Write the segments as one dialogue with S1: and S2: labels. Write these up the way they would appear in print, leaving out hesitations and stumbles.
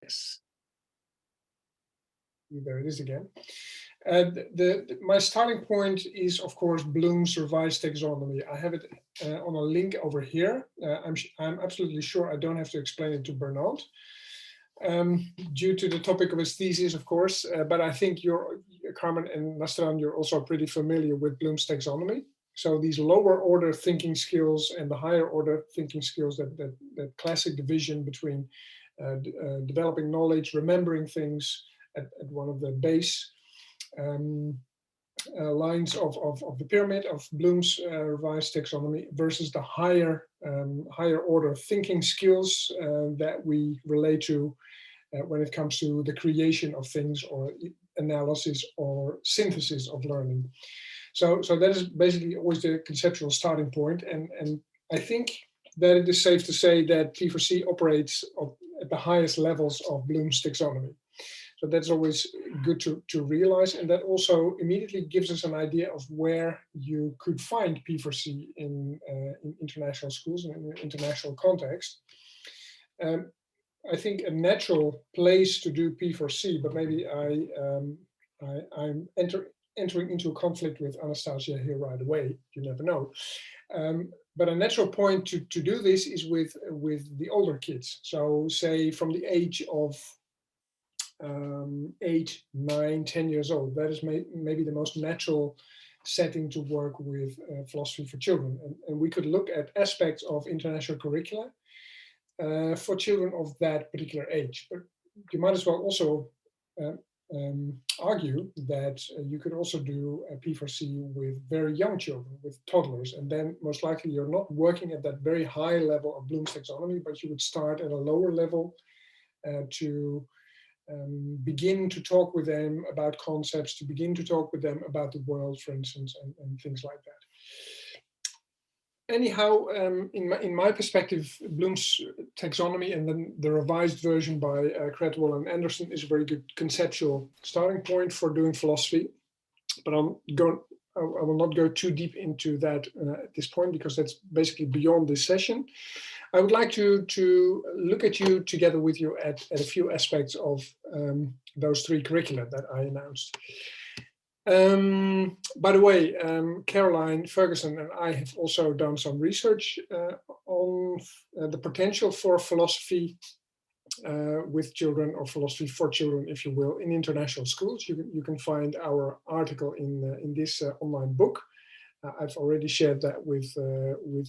S1: Yes. There it is again. My starting point is, of course, Bloom's revised taxonomy. I have it on a link over here. I'm absolutely sure I don't have to explain it to Bernard due to the topic of his thesis, of course. But I think Carmen and Nastran, you're also pretty familiar with Bloom's taxonomy. So these lower order thinking skills and the higher order thinking skills, that classic division between developing knowledge, remembering things at one of the base lines of the pyramid of Bloom's revised taxonomy versus the higher order thinking skills that we relate to when it comes to the creation of things or analysis or synthesis of learning. So that is basically always the conceptual starting point, and I think that it is safe to say that P4C operates at the highest levels of Bloom's taxonomy. So that's always good to realize, and that also immediately gives us an idea of where you could find P4C in international schools and in an international context. I think a natural place to do P4C, but maybe I'm entering into a conflict with Anastasia here right away. You never know. But a natural point to do this is with the older kids. So say from the age of 8, 9, 10 years old. That is maybe the most natural setting to work with philosophy for children. And we could look at aspects of international curricula for children of that particular age. But you might as well also argue that you could also do a P4C with very young children, with toddlers, and then most likely you're not working at that very high level of Bloom's taxonomy, but you would start at a lower level to begin to talk with them about concepts, to begin to talk with them about the world, for instance, and things like that. Anyhow, in my perspective, Bloom's taxonomy and then the revised version by Credwell and Anderson is a very good conceptual starting point for doing philosophy. But I will not go too deep into that at this point, because that's basically beyond this session. I would like to look at you together with you at a few aspects of those 3 curricula that I announced. By the way, Caroline Ferguson and I have also done some research on the potential for philosophy with children, or philosophy for children, if you will, in international schools. You can find our article in this online book. I've already shared that with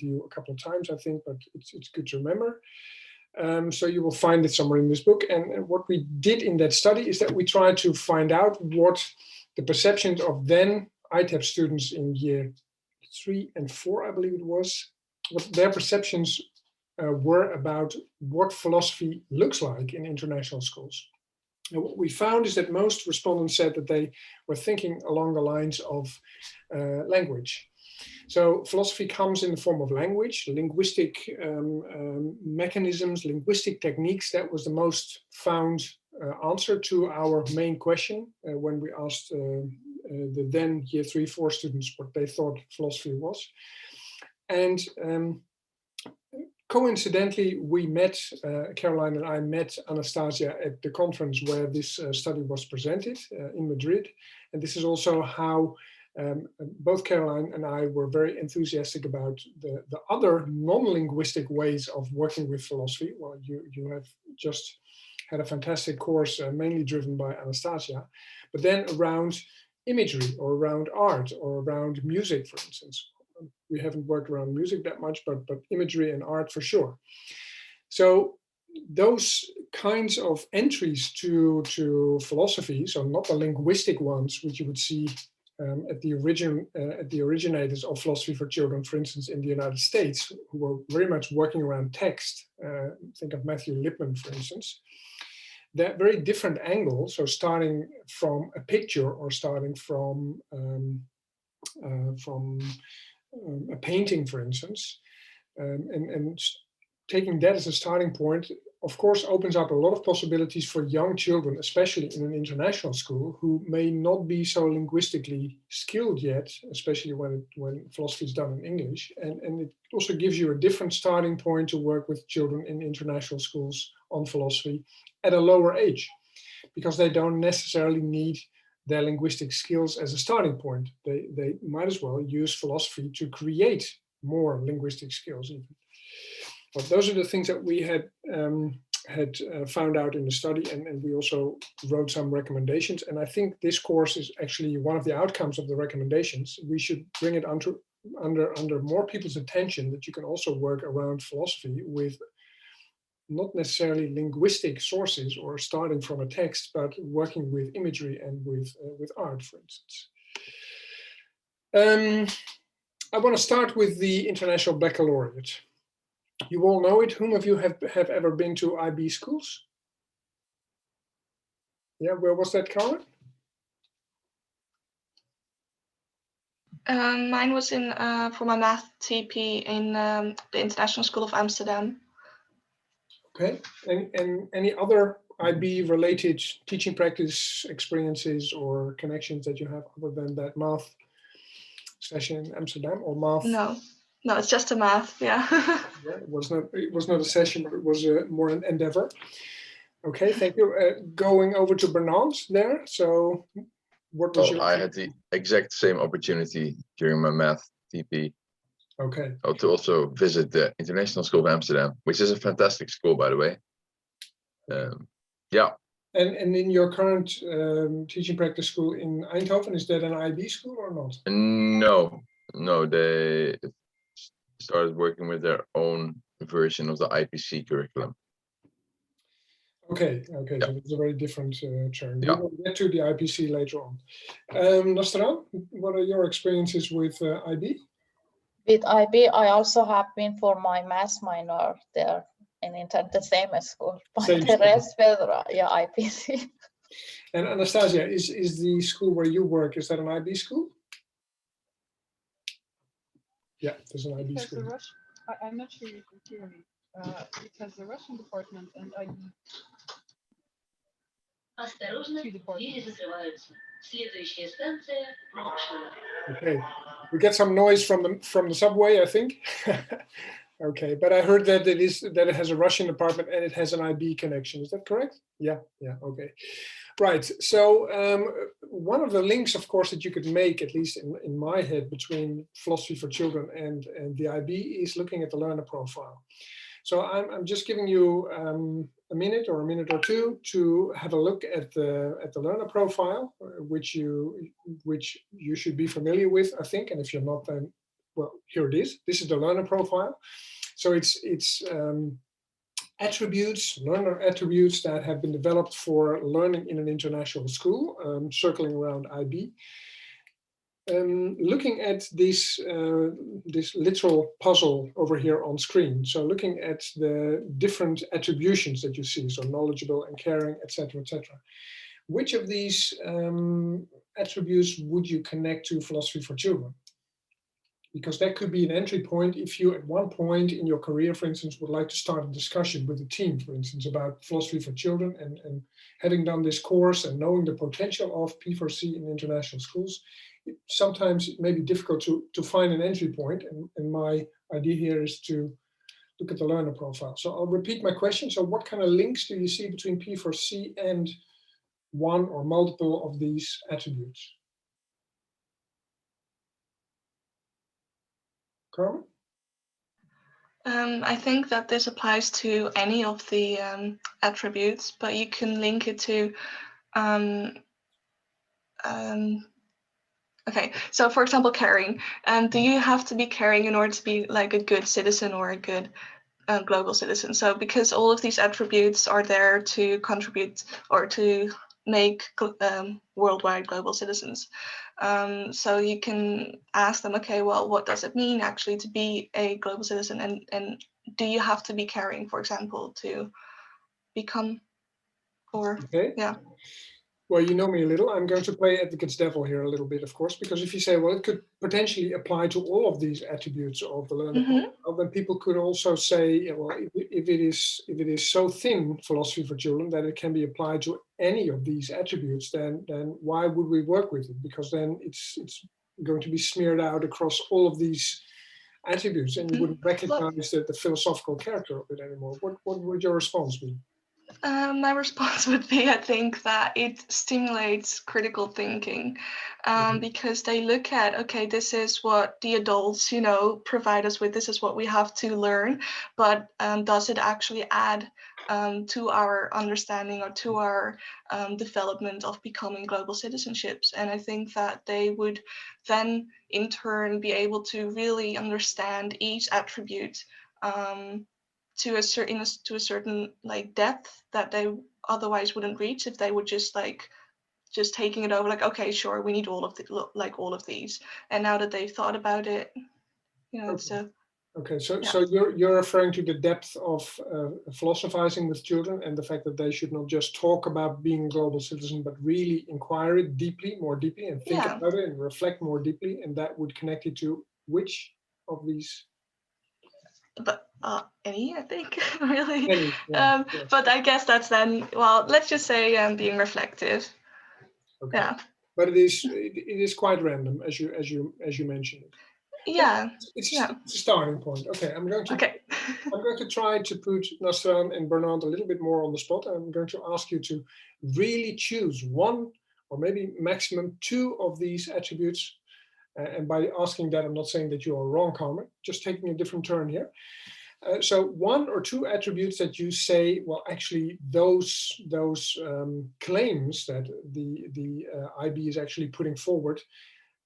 S1: you a couple of times, I think, but it's good to remember. So you will find it somewhere in this book. And what we did in that study is that we tried to find out what the perceptions of then ITAP students in year 3 and 4, I believe it was, what their perceptions were about what philosophy looks like in international schools. And what we found is that most respondents said that they were thinking along the lines of language. So philosophy comes in the form of language, linguistic mechanisms, linguistic techniques. That was the most found answer to our main question when we asked the then year 3, 4 students what they thought philosophy was. And coincidentally, we met, Caroline and I met Anastasia at the conference where this study was presented in Madrid. And this is also how both Caroline and I were very enthusiastic about the other non-linguistic ways of working with philosophy. Well, you have just had a fantastic course, mainly driven by Anastasia, but then around imagery or around art or around music, for instance. We haven't worked around music that much, but imagery and art for sure. So those kinds of entries to philosophy, so not the linguistic ones, which you would see at the originators of philosophy for children, for instance, in the United States, who were very much working around text. Think of Matthew Lipman, for instance. That very different angle, so starting from a picture or starting from a painting, for instance, and taking that as a starting point, of course, opens up a lot of possibilities for young children, especially in an international school, who may not be so linguistically skilled yet, especially when philosophy is done in English. And it also gives you a different starting point to work with children in international schools on philosophy at a lower age, because they don't necessarily need their linguistic skills as a starting point. They might as well use philosophy to create more linguistic skills even. But those are the things that we had found out in the study, and we also wrote some recommendations. And I think this course is actually one of the outcomes of the recommendations. We should bring it under more people's attention, that you can also work around philosophy with not necessarily linguistic sources or starting from a text, but working with imagery and with art, for instance. I want to start with the International Baccalaureate. You all know it. Whom of you have ever been to IB schools? Yeah, where was that, Carmen?
S2: Mine was in for my math TP in the International School of Amsterdam. Okay,
S1: and any other IB related teaching practice experiences or connections that you have other than that math session in Amsterdam, or math?
S2: No, it's just a math, yeah.
S1: Yeah, it was not a session, but it was more an endeavor. Okay, thank you. Going over to Bernard there. So what was your...
S3: I had the exact same opportunity during my math TP.
S1: Okay.
S3: To also visit the International School of Amsterdam, which is a fantastic school, by the way. Yeah.
S1: And in your current teaching practice school in Eindhoven, is that an IB school or not?
S3: No, they started working with their own version of the IPC curriculum.
S1: Okay, yeah. So it's a very different term. Yeah. We will get to the IPC later on. Nostra, what are your experiences with IB?
S4: With IB, I also have been for my math minor there in the same school, but the rest were IPC.
S1: And Anastasia, is the school where you work, is that an IB school? Yeah, there's an IB school.
S5: I'm not sure you can hear me. It has the Russian department and IB.
S1: Okay, we get some noise from the subway, I think. Okay, but I heard that it has a Russian department and it has an IB connection. Is that correct? Yeah. Okay, right. So one of the links, of course, that you could make, at least in my head, between philosophy for children and the IB is looking at the learner profile. So I'm just giving you a minute or two to have a look at the learner profile, which you should be familiar with, I think. And if you're not, then well, here it is. This is the learner profile. So it's learner attributes that have been developed for learning in an international school, circling around IB. Looking at this literal puzzle over here on screen, so looking at the different attributions that you see, so knowledgeable and caring, etc., etc. Which of these attributes would you connect to philosophy for children? Because that could be an entry point if you, at one point in your career, for instance, would like to start a discussion with a team, for instance, about philosophy for children, and having done this course and knowing the potential of P4C in international schools, sometimes it may be difficult to find an entry point, and my idea here is to look at the learner profile. So I'll repeat my question. So what kind of links do you see between P4C and one or multiple of these attributes? Carmen?
S2: I think that this applies to any of the attributes, but you can link it to okay, so for example, caring. Do you have to be caring in order to be like a good citizen or a good global citizen? So because all of these attributes are there to contribute or to make worldwide global citizens. So you can ask them, okay, well, what does it mean actually to be a global citizen? And do you have to be caring, for example, to become, or,
S1: okay. Yeah. Well, you know me a little. I'm going to play advocate's devil here a little bit, of course, because if you say, well, it could potentially apply to all of these attributes of the learner profile, then people could also say, yeah, well, if it is so thin, philosophy for children, that it can be applied to any of these attributes, then why would we work with it? Because then it's going to be smeared out across all of these attributes, and you wouldn't recognize the philosophical character of it anymore. What would your response be?
S2: My response would be, I think that it stimulates critical thinking, because they look at, okay, this is what the adults, provide us with. This is what we have to learn, but does it actually add to our understanding or to our development of becoming global citizenships? And I think that they would then, in turn, be able to really understand each attribute. To a certain like depth that they otherwise wouldn't reach if they were just taking it over, like, okay, sure, we need all of these. And now that they've thought about it, it's a
S1: Okay, so
S2: yeah.
S1: so you're referring to the depth of philosophizing with children and the fact that they should not just talk about being a global citizen, but really inquire it more deeply, and think
S2: Yeah.
S1: about it and reflect more deeply, and that would connect it to which of these?
S2: But any, I think, really.
S1: Any, yeah, yeah.
S2: But I guess that's then, well, let's just say being reflective.
S1: Okay.
S2: Yeah.
S1: But it is quite random, as you mentioned it.
S2: Yeah.
S1: It's
S2: Yeah.
S1: a starting point. Okay, I'm going to try to put Nasran and Bernard a little bit more on the spot. I'm going to ask you to really choose one or maybe maximum two of these attributes. And by asking that, I'm not saying that you are wrong, Carmen, just taking a different turn here. So one or two attributes that you say, well, actually those claims that the IB is actually putting forward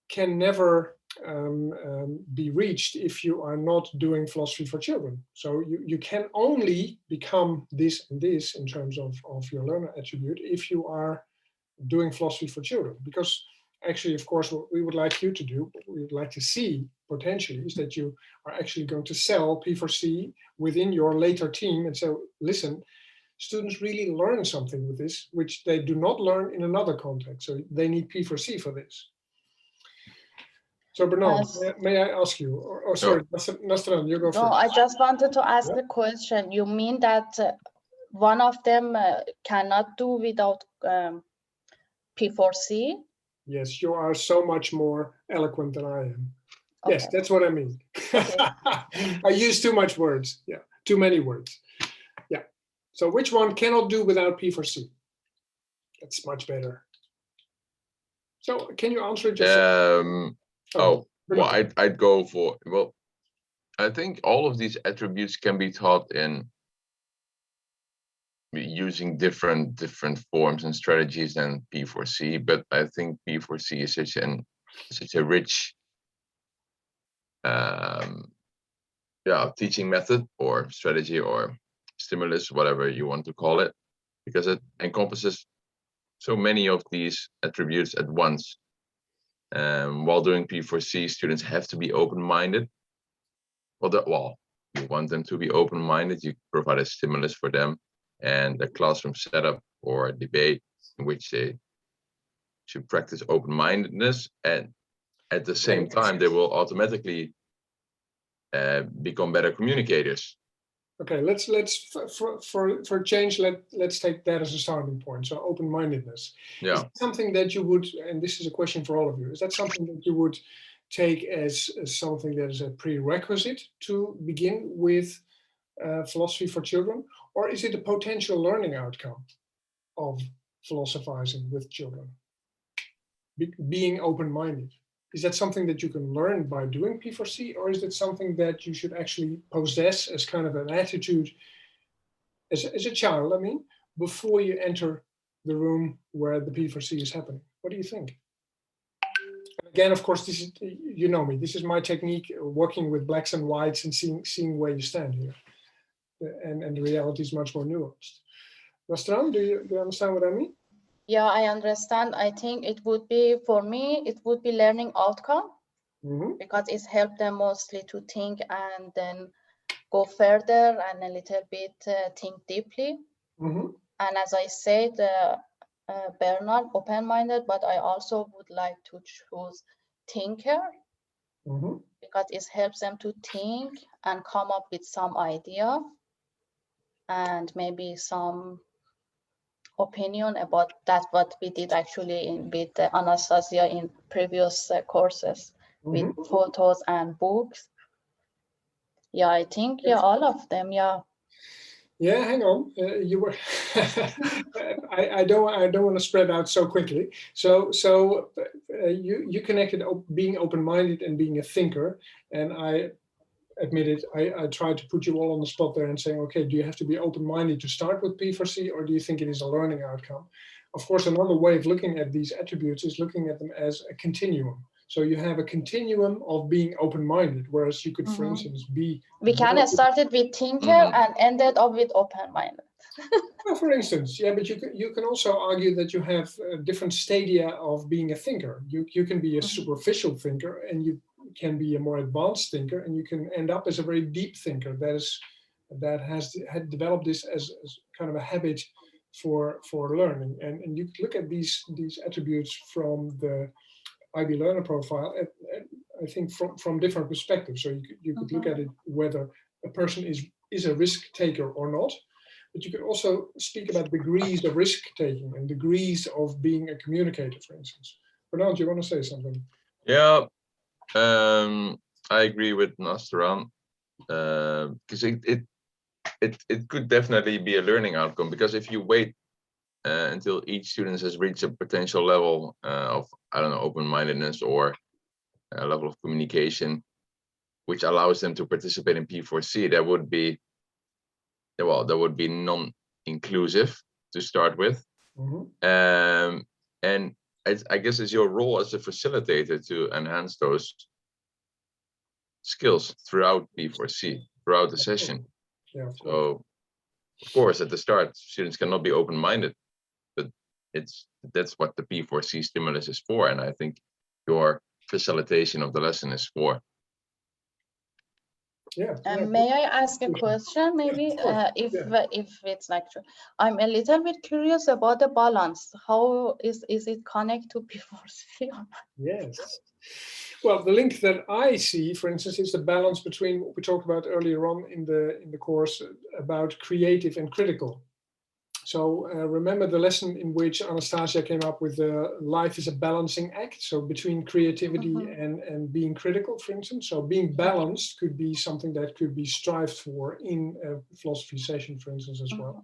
S1: can never be reached if you are not doing philosophy for children. So you can only become this and this in terms of your learner attribute if you are doing philosophy for children. Because actually, of course, what we would like you to do, what we would like to see potentially, is that you are actually going to sell P4C within your later team and say, listen, students really learn something with this, which they do not learn in another context. So they need P4C for this. So Bernard, may I ask you, or sorry, Nasran, you go first.
S4: No, I just wanted to ask a question. You mean that one of them cannot do without P4C?
S1: Yes, you are so much more eloquent than I am.
S4: Okay.
S1: Yes, that's what I mean.
S4: Okay.
S1: I use too much words. Yeah, too many words. Yeah. So which one cannot do without P4C? That's much better. So can you answer it yourself?
S3: Well, I'd go for, well, I think all of these attributes can be taught in using different forms and strategies than P4C, but I think P4C is such a rich teaching method or strategy or stimulus, whatever you want to call it, because it encompasses so many of these attributes at once. While doing P4C, students have to be open-minded. Well, you want them to be open-minded, you provide a stimulus for them and a classroom setup or a debate in which they should practice open-mindedness, and at the same time they will automatically become better communicators.
S1: Okay, let's for change, let's take that as a starting point. So open-mindedness.
S3: Yeah.
S1: Is something that you would, and this is a question for all of you, is that something that you would take as something that is a prerequisite to begin with philosophy for children, or is it a potential learning outcome of philosophizing with children? Being open-minded. Is that something that you can learn by doing P4C, or is it something that you should actually possess as kind of an attitude as a child, I mean, before you enter the room where the P4C is happening? What do you think? And again, of course, this is, you know me, this is my technique, working with blacks and whites and seeing where you stand here. And the reality is much more nuanced. Nasran, do you understand what I mean?
S4: Yeah, I understand. I think it would be, for me, it would be learning outcome, because it's helped them mostly to think and then go further and a little bit think deeply. And as I said, Bernard, open-minded, but I also would like to choose thinker, because it helps them to think and come up with some idea and maybe some opinion about that, what we did actually with Anastasia in previous courses with photos and books. Yeah, I think, yeah, all of them, yeah.
S1: Yeah, hang on. You were. I don't want to spread out so quickly. So you connected being open-minded and being a thinker, and I admit it. I tried to put you all on the spot there and saying, okay, do you have to be open-minded to start with P4C, or do you think it is a learning outcome? Of course, another way of looking at these attributes is looking at them as a continuum. So you have a continuum of being open-minded, whereas you could, for instance, be.
S4: We can have started with thinker and ended up with open-minded.
S1: Well, for instance, yeah, but you can also argue that you have different stadia of being a thinker. You can be a superficial thinker, and you can be a more advanced thinker, and you can end up as a very deep thinker that had developed this as kind of a habit for learning. And you look at these attributes from the IB learner profile, I think from different perspectives. So you could look at it whether a person is a risk taker or not. But you could also speak about degrees of risk taking and degrees of being a communicator, for instance. Bernard, you want to say something?
S3: Yeah, I agree with Nastaran, because it could definitely be a learning outcome, because if you wait until each student has reached a potential level of, I don't know, open-mindedness or a level of communication, which allows them to participate in P4C, that would be, well, that would be non-inclusive to start with. And I guess it's your role as a facilitator to enhance those skills throughout P4C, throughout the session.
S1: Yeah,
S3: so of course, at the start, students cannot be open-minded, but that's what the P4C stimulus is for, and I think your facilitation of the lesson is for.
S1: Yeah.
S4: May I ask a question? Maybe if it's like true. I'm a little bit curious about the balance. How is it connected to P4C?
S1: Yes. Well, the link that I see, for instance, is the balance between what we talked about earlier on in the course about creative and critical. So remember the lesson in which Anastasia came up with life is a balancing act. So between creativity and being critical, for instance. So being balanced could be something that could be strived for in a philosophy session, for instance, as well.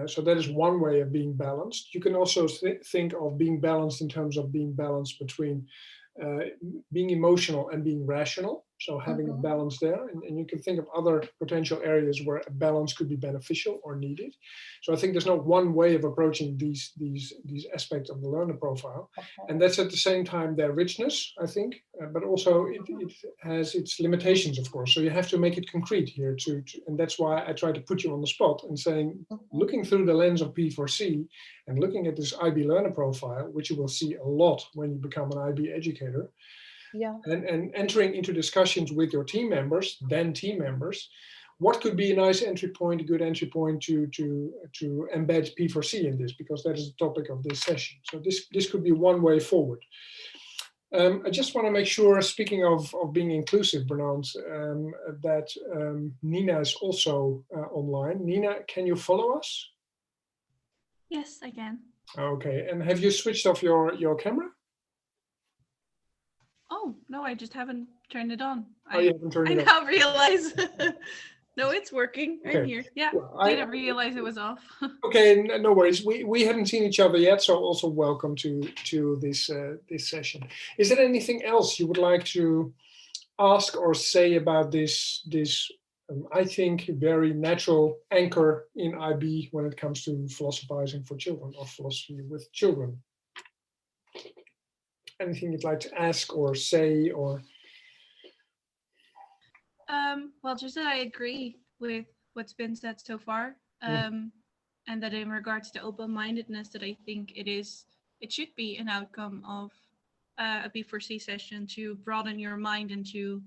S1: So that is one way of being balanced. You can also think of being balanced in terms of being balanced between being emotional and being rational. So having a balance there, and you can think of other potential areas where a balance could be beneficial or needed. So I think there's not one way of approaching these aspects of the learner profile, and that's at the same time their richness, I think, but also it has its limitations, of course. So you have to make it concrete here, and that's why I try to put you on the spot and saying, looking through the lens of P4C and looking at this IB learner profile, which you will see a lot when you become an IB educator.
S4: Yeah.
S1: And entering into discussions with your team members, what could be a nice entry point, a good entry point to embed P4C in this, because that is the topic of this session. So this could be one way forward. I just want to make sure, speaking of being inclusive, Bernard, that Nina is also online. Nina, can you follow us?
S6: Yes, I can.
S1: Okay, and have you switched off your camera?
S6: Oh, no, I just haven't turned it on.
S1: Oh, you haven't turned it on.
S6: I now realize. No, it's working.
S1: Okay.
S6: I'm here. Yeah,
S1: well,
S6: I didn't realize it was off.
S1: Okay, no worries. We haven't seen each other yet, so also welcome to this this session. Is there anything else you would like to ask or say about this I think very natural anchor in IB when it comes to philosophizing for children or philosophy with children? Anything you'd like to ask or say or?
S6: Well, just that I agree with what's been said so far, and that in regards to open-mindedness, that I think it should be an outcome of a P4C session to broaden your mind and to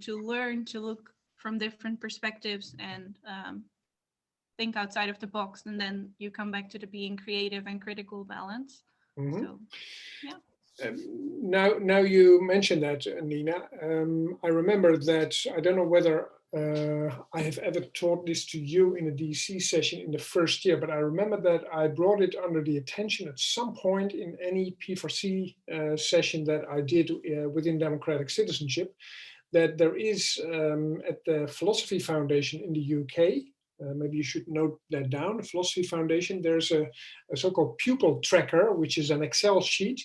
S6: learn to look from different perspectives and think outside of the box, and then you come back to the being creative and critical balance. So, yeah.
S1: Now you mentioned that, Nina. I remember that, I don't know whether I have ever taught this to you in a DC session in the first year, but I remember that I brought it under the attention at some point in any P4C session that I did within democratic citizenship, that there is at the Philosophy Foundation in the UK, maybe you should note that down, the Philosophy Foundation, there's a so-called pupil tracker, which is an Excel sheet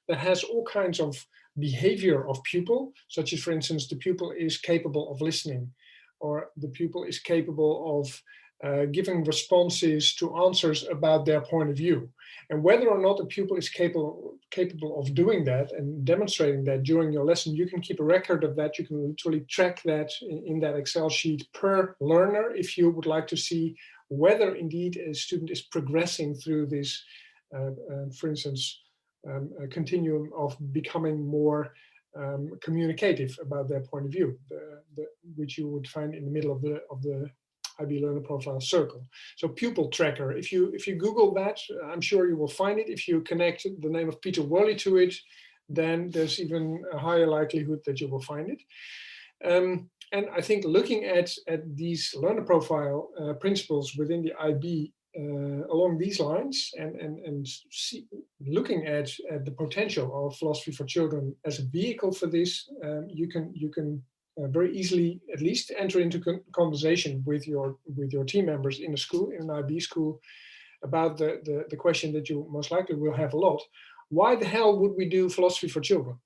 S1: that has all kinds of behavior of pupil, such as, for instance, the pupil is capable of listening, or the pupil is capable of giving responses to answers about their point of view. And whether or not a pupil is capable of doing that and demonstrating that during your lesson, you can keep a record of that. You can literally track that in that Excel sheet per learner if you would like to see whether indeed a student is progressing through this, for instance, a continuum of becoming more communicative about their point of view, which you would find in the middle of the IB Learner Profile circle. So pupil tracker, if you Google that, I'm sure you will find it. If you connect the name of Peter Worley to it, then there's even a higher likelihood that you will find it. And I think looking at these learner profile principles within the IB along these lines, and looking at the potential of Philosophy for Children as a vehicle for this, you can very easily at least enter into conversation with your team members in a school, in an IB school, about the question that you most likely will have a lot. Why the hell would we do Philosophy for Children?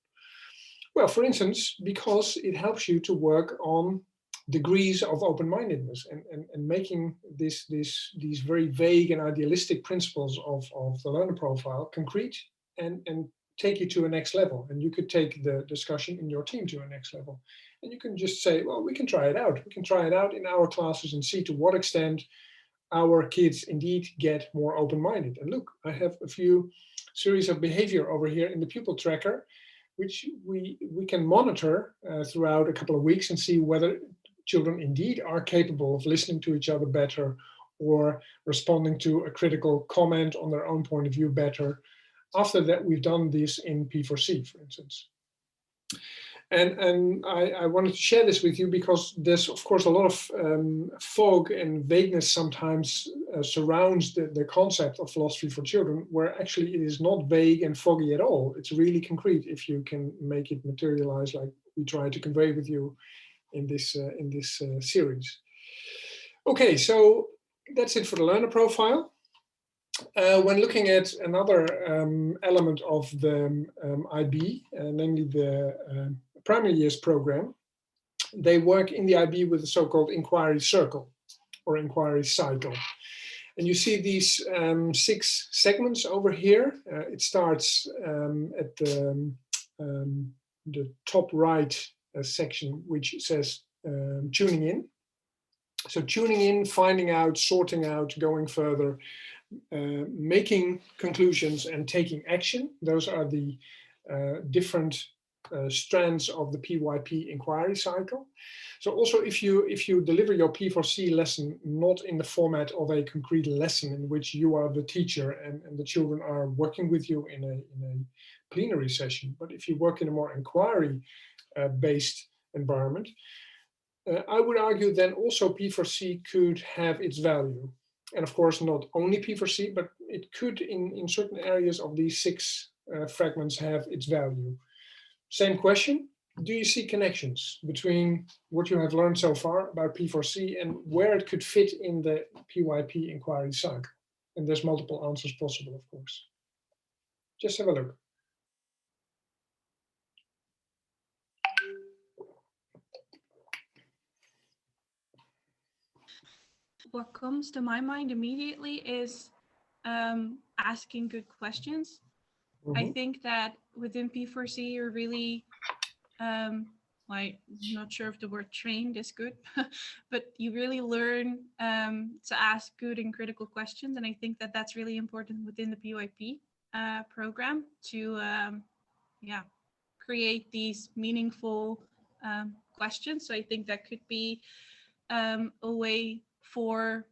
S1: Well, for instance, because it helps you to work on degrees of open-mindedness and making these very vague and idealistic principles of the learner profile concrete and take you to a next level. And you could take the discussion in your team to a next level. And you can just say, well, we can try it out. We can try it out in our classes and see to what extent our kids indeed get more open-minded. And look, I have a few series of behavior over here in the pupil tracker, which we can monitor throughout a couple of weeks and see whether children indeed are capable of listening to each other better or responding to a critical comment on their own point of view better. After that, we've done this in P4C, for instance. And I wanted to share this with you because there's, of course, a lot of fog and vagueness sometimes surrounds the concept of Philosophy for Children, where actually it is not vague and foggy at all. It's really concrete if you can make it materialize like we try to convey with you in this series. Okay, so that's it for the learner profile. When looking at another element of the IB, namely the primary years program, they work in the IB with the so-called inquiry circle or inquiry cycle. And you see these 6 segments over here. It starts at the top right section, which says tuning in. So tuning in, finding out, sorting out, going further, making conclusions and taking action. Those are the different strands of the PYP inquiry cycle. So also if you deliver your P4C lesson not in the format of a concrete lesson in which you are the teacher and the children are working with you in a plenary session, but if you work in a more inquiry based environment, I would argue then also P4C could have its value. And of course, not only P4C, but it could in certain areas of these 6 fragments have its value. Same question, do you see connections between what you have learned so far about P4C and where it could fit in the PYP inquiry cycle? And there's multiple answers possible, of course. Just have a look.
S6: What comes to my mind immediately is asking good questions.
S1: Mm-hmm.
S6: I think that within P4C, you're really, like, I'm not sure if the word trained is good, but you really learn to ask good and critical questions. And I think that that's really important within the PYP program to, create these meaningful questions. So I think that could be a way for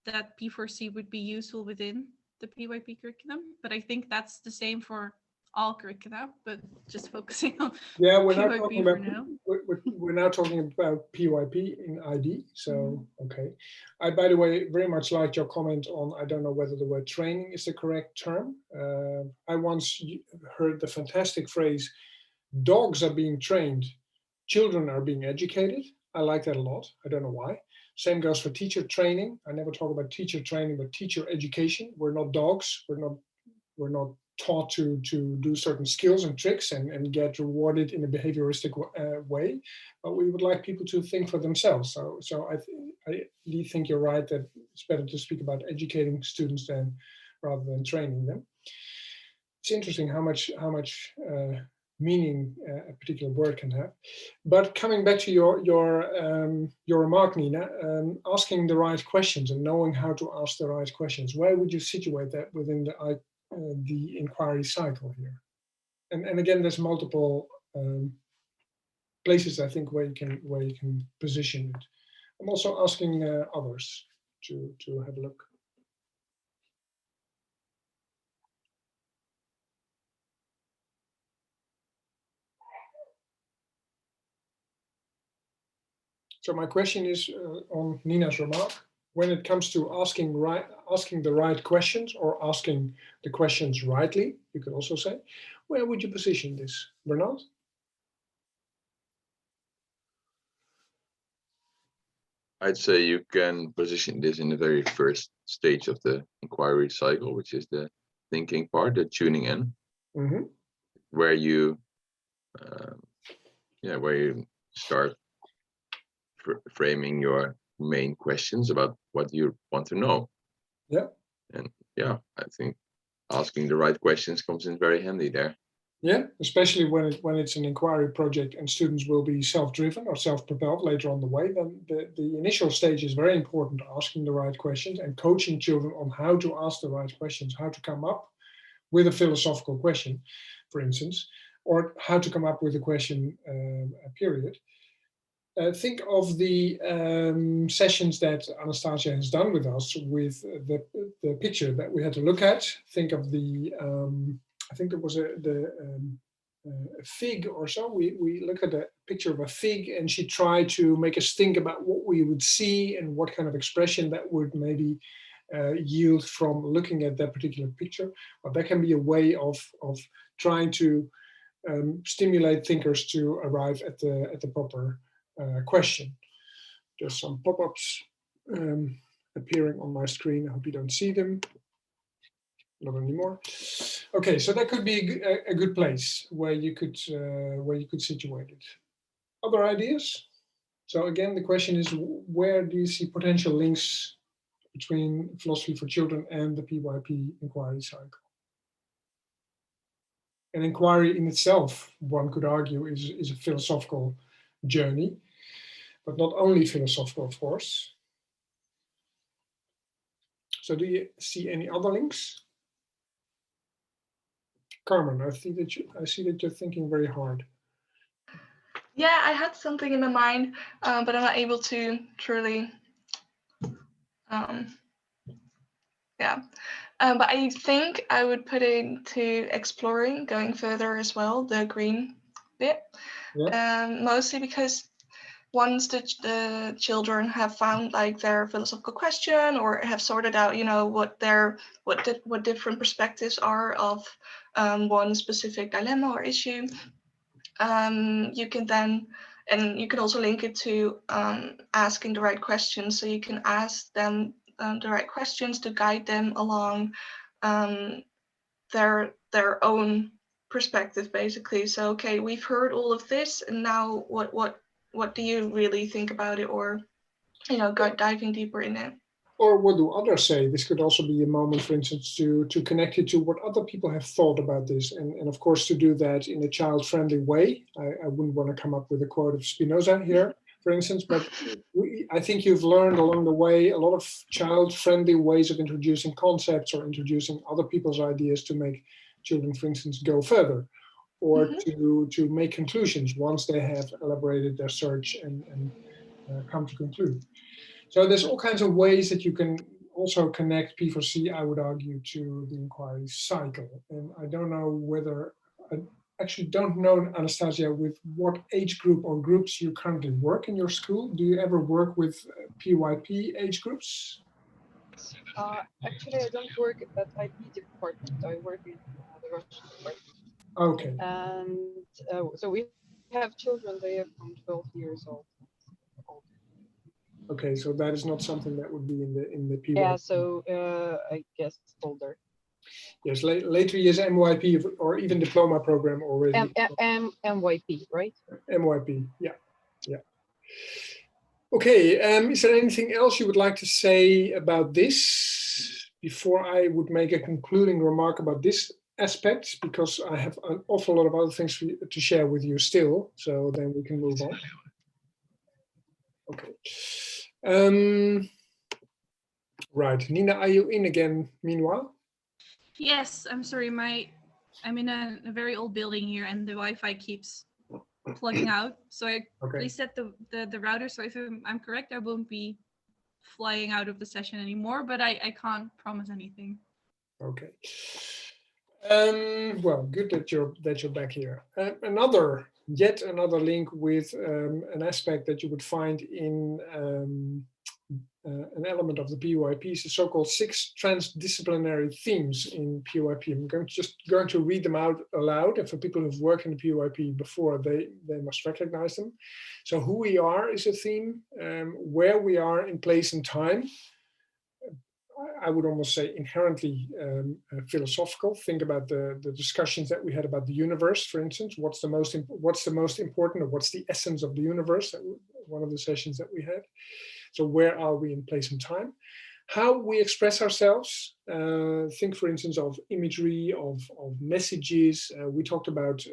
S6: that P4C would be useful within the PYP curriculum, but I think that's the same for all curricula, but just focusing on
S1: we're
S6: PYP
S1: now talking
S6: for
S1: about
S6: now.
S1: We're now talking about PYP in ID. So okay, I by the way very much liked your comment on, I don't know whether the word training is the correct term. I once heard the fantastic phrase, dogs are being trained, children are being educated. I like that a lot. I don't know why. Same goes for teacher training. I never talk about teacher training, but teacher education. We're not dogs. We're not taught to do certain skills and tricks and get rewarded in a behavioristic way, but we would like people to think for themselves. So I do think you're right that it's better to speak about educating students rather than training them. It's interesting how much meaning a particular word can have. But coming back to your remark, Nina, asking the right questions and knowing how to ask the right questions. Where would you situate that within the inquiry cycle here? And again, there's multiple places I think where you can position it. I'm also asking others to have a look. So my question is on Nina's remark. When it comes to asking the right questions or asking the questions rightly, you could also say, where would you position this, Bernard?
S3: I'd say you can position this in the very first stage of the inquiry cycle, which is the thinking part, the tuning in, where you, where you start framing your main questions about what you want to know.
S1: Yeah.
S3: And yeah, I think asking the right questions comes in very handy there.
S1: Yeah, especially when it's an inquiry project and students will be self-driven or self-propelled later on the way, then the initial stage is very important, asking the right questions and coaching children on how to ask the right questions, how to come up with a philosophical question, for instance, or how to come up with a question, period. Think of the sessions that Anastasia has done with us with the picture that we had to look at. Think of the, I think there was a fig or so. We looked at a picture of a fig and she tried to make us think about what we would see and what kind of expression that would maybe yield from looking at that particular picture. But that can be a way of trying to stimulate thinkers to arrive at the proper question. There's some pop-ups appearing on my screen. I hope you don't see them. Not anymore. Okay, so that could be a good place where you could situate it. Other ideas? So again, the question is, where do you see potential links between philosophy for children and the PYP inquiry cycle? An inquiry in itself, one could argue, is a philosophical journey, but not only philosophical, of course. So do you see any other links? Carmen, I see that you're thinking very hard.
S2: Yeah, I had something in my mind, but I'm not able to truly. But I think I would put into exploring, going further as well, the green bit. Yeah. Mostly because once the children have found like their philosophical question or have sorted out, you know, what different perspectives are of one specific dilemma or issue, you can then, and you can also link it to asking the right questions. So you can ask them the right questions to guide them along their own perspective, basically. So okay, we've heard all of this, and now what do you really think about it, or diving deeper in it.
S1: Or what do others say? This could also be a moment, for instance, to connect it to what other people have thought about this. And of course, to do that in a child-friendly way. I wouldn't want to come up with a quote of Spinoza here, for instance, but I think you've learned along the way a lot of child-friendly ways of introducing concepts or introducing other people's ideas to make children, for instance, go further, or to make conclusions once they have elaborated their search and come to conclude. So there's all kinds of ways that you can also connect P4C, I would argue, to the inquiry cycle. And I don't know whether, I actually don't know, Anastasia, with what age group or groups you currently work in your school. Do you ever work with PYP age groups?
S5: Actually, I don't work at that IB department. I work in the Russian department.
S1: Okay.
S5: And so we have children, they are from 12 years old.
S1: Okay, so that is not something that would be in the PYP.
S5: Yeah, so I guess older.
S1: Yes, later years MYP or even diploma program already.
S5: MYP, right?
S1: MYP, yeah. Okay, is there anything else you would like to say about this before I would make a concluding remark about this aspect, because I have an awful lot of other things for you, to share with you still, so then we can move on. Okay. Right, Nina, are you in again meanwhile?
S6: Yes, I'm sorry. I'm in a very old building here, and the Wi-Fi keeps plugging out. So I reset the router. So if I'm correct, I won't be flying out of the session anymore. But I can't promise anything.
S1: Okay. Well, good that you're back here. Yet another link with an aspect that you would find in an element of the PYP is the so-called 6 transdisciplinary themes in PYP. I'm going to read them out aloud, and for people who've worked in the PYP before, they must recognize them. So who we are is a theme, where we are in place and time. I would almost say inherently philosophical. Think about the discussions that we had about the universe, for instance. What's the most important, or what's the essence of the universe? One of the sessions that we had. So where are we in place and time? How we express ourselves. Think, for instance, of imagery, of messages. We talked about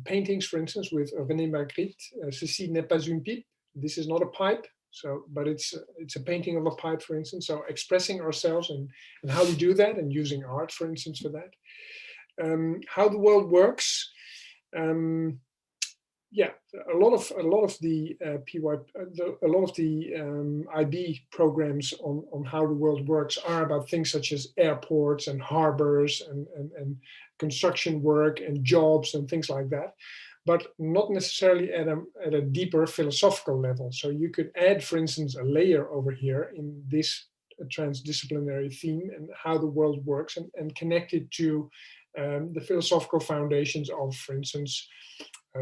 S1: paintings, for instance, with René Magritte. Ceci n'est pas une pipe. This is not a pipe. So, but it's a painting of a pipe, for instance. So expressing ourselves and how we do that, and using art, for instance, for that. How the world works. Yeah, a lot of the IB programs on how the world works are about things such as airports and harbors and construction work and jobs and things like that, but not necessarily at a deeper philosophical level. So you could add, for instance, a layer over here in this transdisciplinary theme and how the world works, and connect it to the philosophical foundations of, for instance,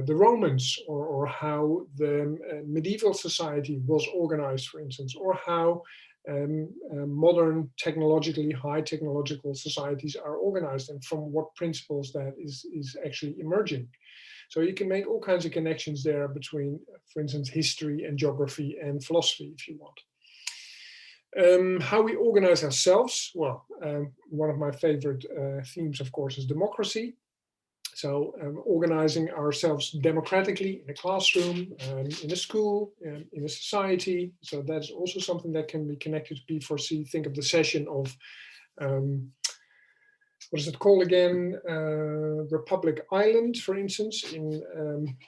S1: the Romans, or how the medieval society was organized, for instance, or how modern high technological societies are organized, and from what principles that is actually emerging. So you can make all kinds of connections there between, for instance, history and geography and philosophy, if you want. How we organize ourselves. Well, one of my favorite themes, of course, is democracy. So organizing ourselves democratically in a classroom, in a school, in a society. So that's also something that can be connected to P4C. Think of the session of, what is it called again? Republic Island, for instance, in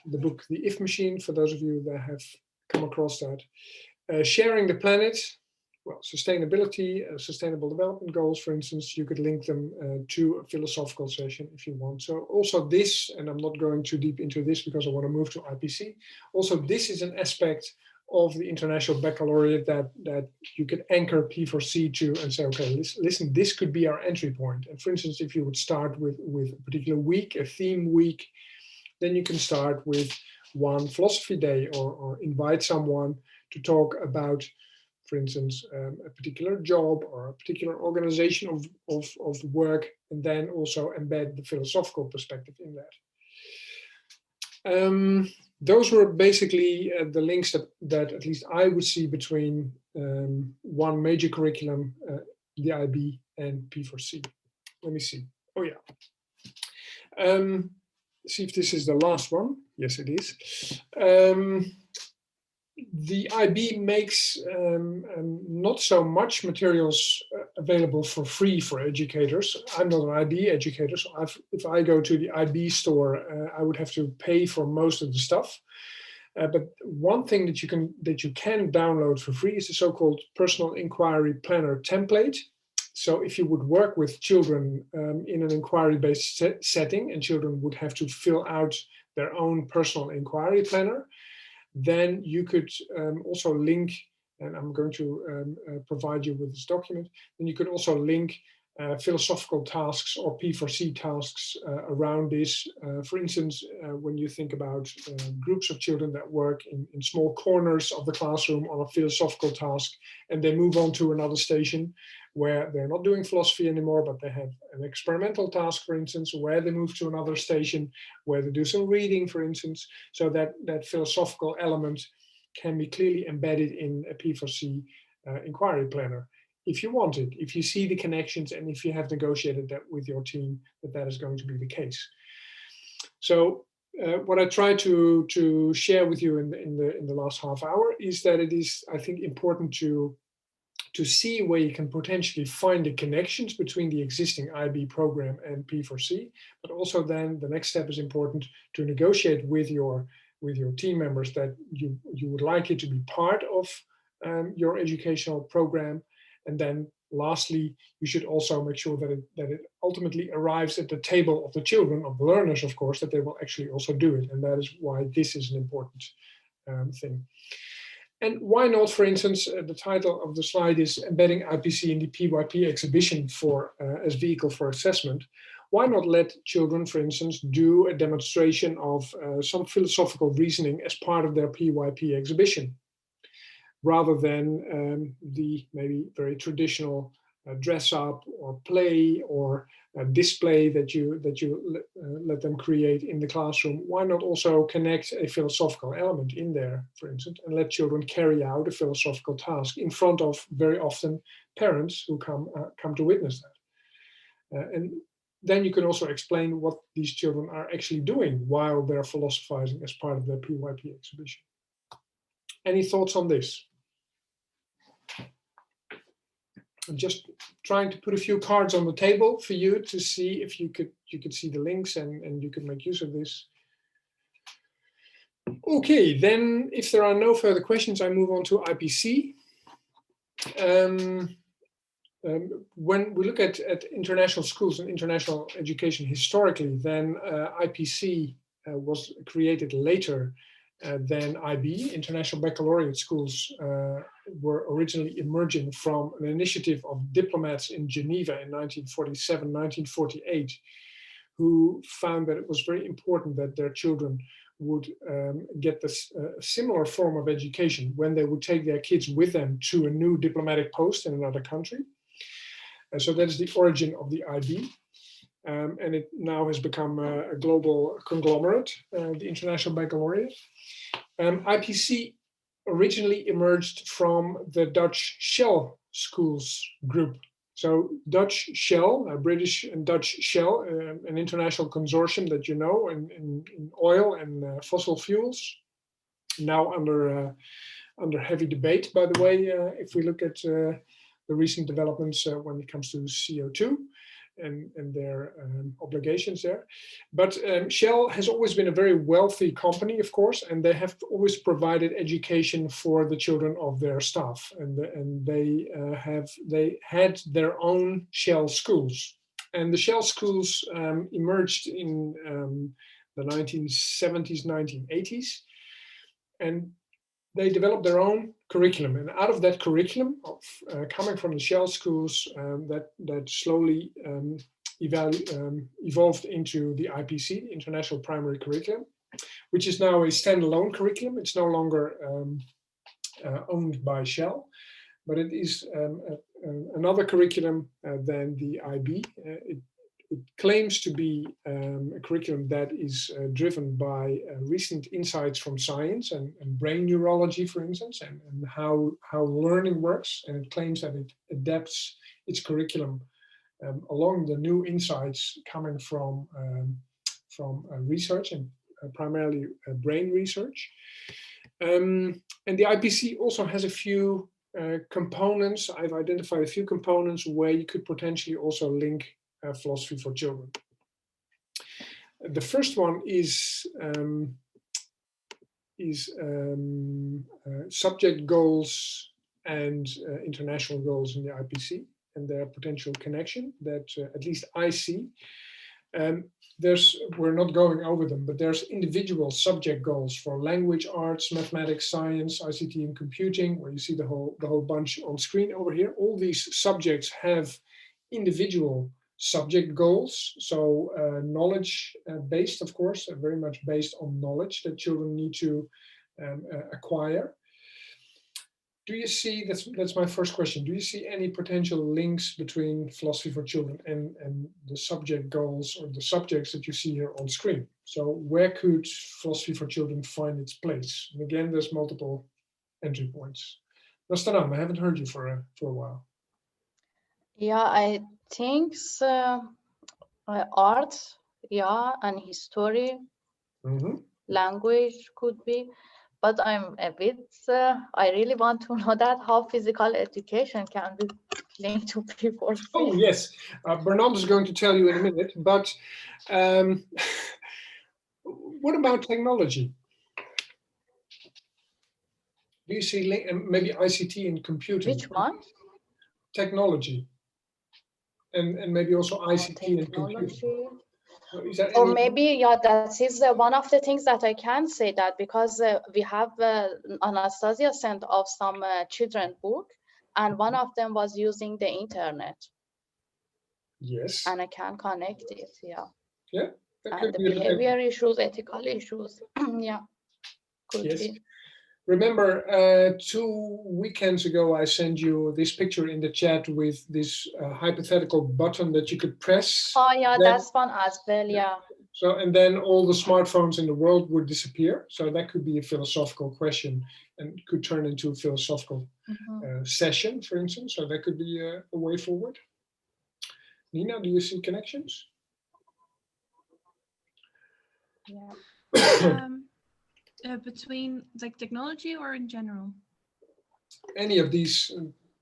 S1: the book The If Machine, for those of you that have come across that. Sharing the planet. Well, sustainability, sustainable development goals, for instance, you could link them to a philosophical session if you want. So also this, and I'm not going too deep into this because I want to move to IPC. Also, this is an aspect of the International Baccalaureate that you could anchor P4C to and say, okay, listen, this could be our entry point. And for instance, if you would start with a particular week, a theme week, then you can start with one philosophy day, or invite someone to talk about, for instance, a particular job or a particular organization of work, and then also embed the philosophical perspective in that. Those were basically the links that at least I would see between one major curriculum, the IB, and P4C. Let me see. Oh yeah. See if this is the last one. Yes, it is. The IB makes not so much materials available for free for educators. I'm not an IB educator, so if I go to the IB store, I would have to pay for most of the stuff. But one thing that you can download for free is the so-called Personal Inquiry Planner template. So if you would work with children in an inquiry-based setting, and children would have to fill out their own personal inquiry planner, then you could also link, and I'm going to provide you with this document, then you could also link philosophical tasks or P4C tasks around this. For instance, when you think about groups of children that work in small corners of the classroom on a philosophical task, and they move on to another station where they're not doing philosophy anymore, but they have an experimental task, for instance, where they move to another station where they do some reading, for instance, so that philosophical element can be clearly embedded in a P4C inquiry planner. If you want it, if you see the connections, and if you have negotiated that with your team, that is going to be the case. So what I try to share with you in the last half hour is that it is, I think, important to see where you can potentially find the connections between the existing IB program and P4C, but also then the next step is important to negotiate with your team members that you would like it to be part of your educational program. And then lastly, you should also make sure that it ultimately arrives at the table of the children, of the learners, of course, that they will actually also do it. And that is why this is an important thing. And why not, for instance, the title of the slide is Embedding IPC in the PYP exhibition as vehicle for assessment. Why not let children, for instance, do a demonstration of some philosophical reasoning as part of their PYP exhibition, rather than the maybe very traditional dress up or play or display that you let them create in the classroom? Why not also connect a philosophical element in there, for instance, and let children carry out a philosophical task in front of very often parents who come to witness that? And then you can also explain what these children are actually doing while they're philosophizing as part of their PYP exhibition. Any thoughts on this? I'm just trying to put a few cards on the table for you to see if you could see the links and you could make use of this. Okay, then if there are no further questions, I move on to IPC. When we look at international schools and international education historically, then IPC was created later than IB. International baccalaureate schools were originally emerging from an initiative of diplomats in Geneva in 1947, 1948, who found that it was very important that their children would get this similar form of education when they would take their kids with them to a new diplomatic post in another country. And so that is the origin of the IB. And it now has become a global conglomerate, the International Baccalaureate. IPC originally emerged from the Dutch Shell Schools group. So Dutch Shell, British and Dutch Shell, an international consortium that you know in oil and fossil fuels, now under heavy debate, by the way, if we look at the recent developments when it comes to CO2 and their obligations there. But Shell has always been a very wealthy company, of course, and they have always provided education for the children of their staff. And they had their own Shell schools. And the Shell schools emerged in the 1970s, 1980s. And they developed their own curriculum, and out of that curriculum, coming from the Shell schools, that slowly evolved into the IPC, the International Primary Curriculum, which is now a standalone curriculum. It's no longer owned by Shell, but it is another curriculum than the IB. It claims to be a curriculum that is driven by recent insights from science and brain neurology, for instance, and how learning works. And it claims that it adapts its curriculum along the new insights coming from research and primarily brain research. And the IPC also has a few components. I've identified a few components where you could potentially also link philosophy for children. The first one is subject goals and international goals in the IPC and their potential connection that at least I see. We're not going over them, but there's individual subject goals for language arts, mathematics, science, ICT and computing, where you see the whole bunch on screen over here. All these subjects have individual subject goals, so knowledge based, of course, very much based on knowledge that children need to acquire. Do you see, that's my first question, do you see any potential links between philosophy for children and the subject goals or the subjects that you see here on screen? So where could philosophy for children find its place? And again, there's multiple entry points. Nastaram, I haven't heard you for a while.
S4: Yeah, I think art, yeah, and history, language could be. But I'm a bit, I really want to know that how physical education can be linked to P4C.
S1: Oh, yes. Bernard is going to tell you in a minute, but what about technology? Do you see maybe ICT and computing?
S4: Which one?
S1: Technology. And maybe also ICT and computing.
S4: Or maybe, yeah, that is one of the things that I can say, that because we have Anastasia sent off some children book, and one of them was using the internet.
S1: Yes.
S4: And I can connect it, yeah.
S1: Yeah.
S4: And the behavior issues, ethical issues, yeah, could be.
S1: Remember, 2 weekends ago, I sent you this picture in the chat with this hypothetical button that you could press.
S4: Oh, yeah, that's one as well, yeah.
S1: So, and then all the smartphones in the world would disappear. So that could be a philosophical question and could turn into a philosophical session, for instance. So that could be a way forward. Nina, do you see connections?
S4: Yeah.
S6: Between like technology or in general?
S1: Any of these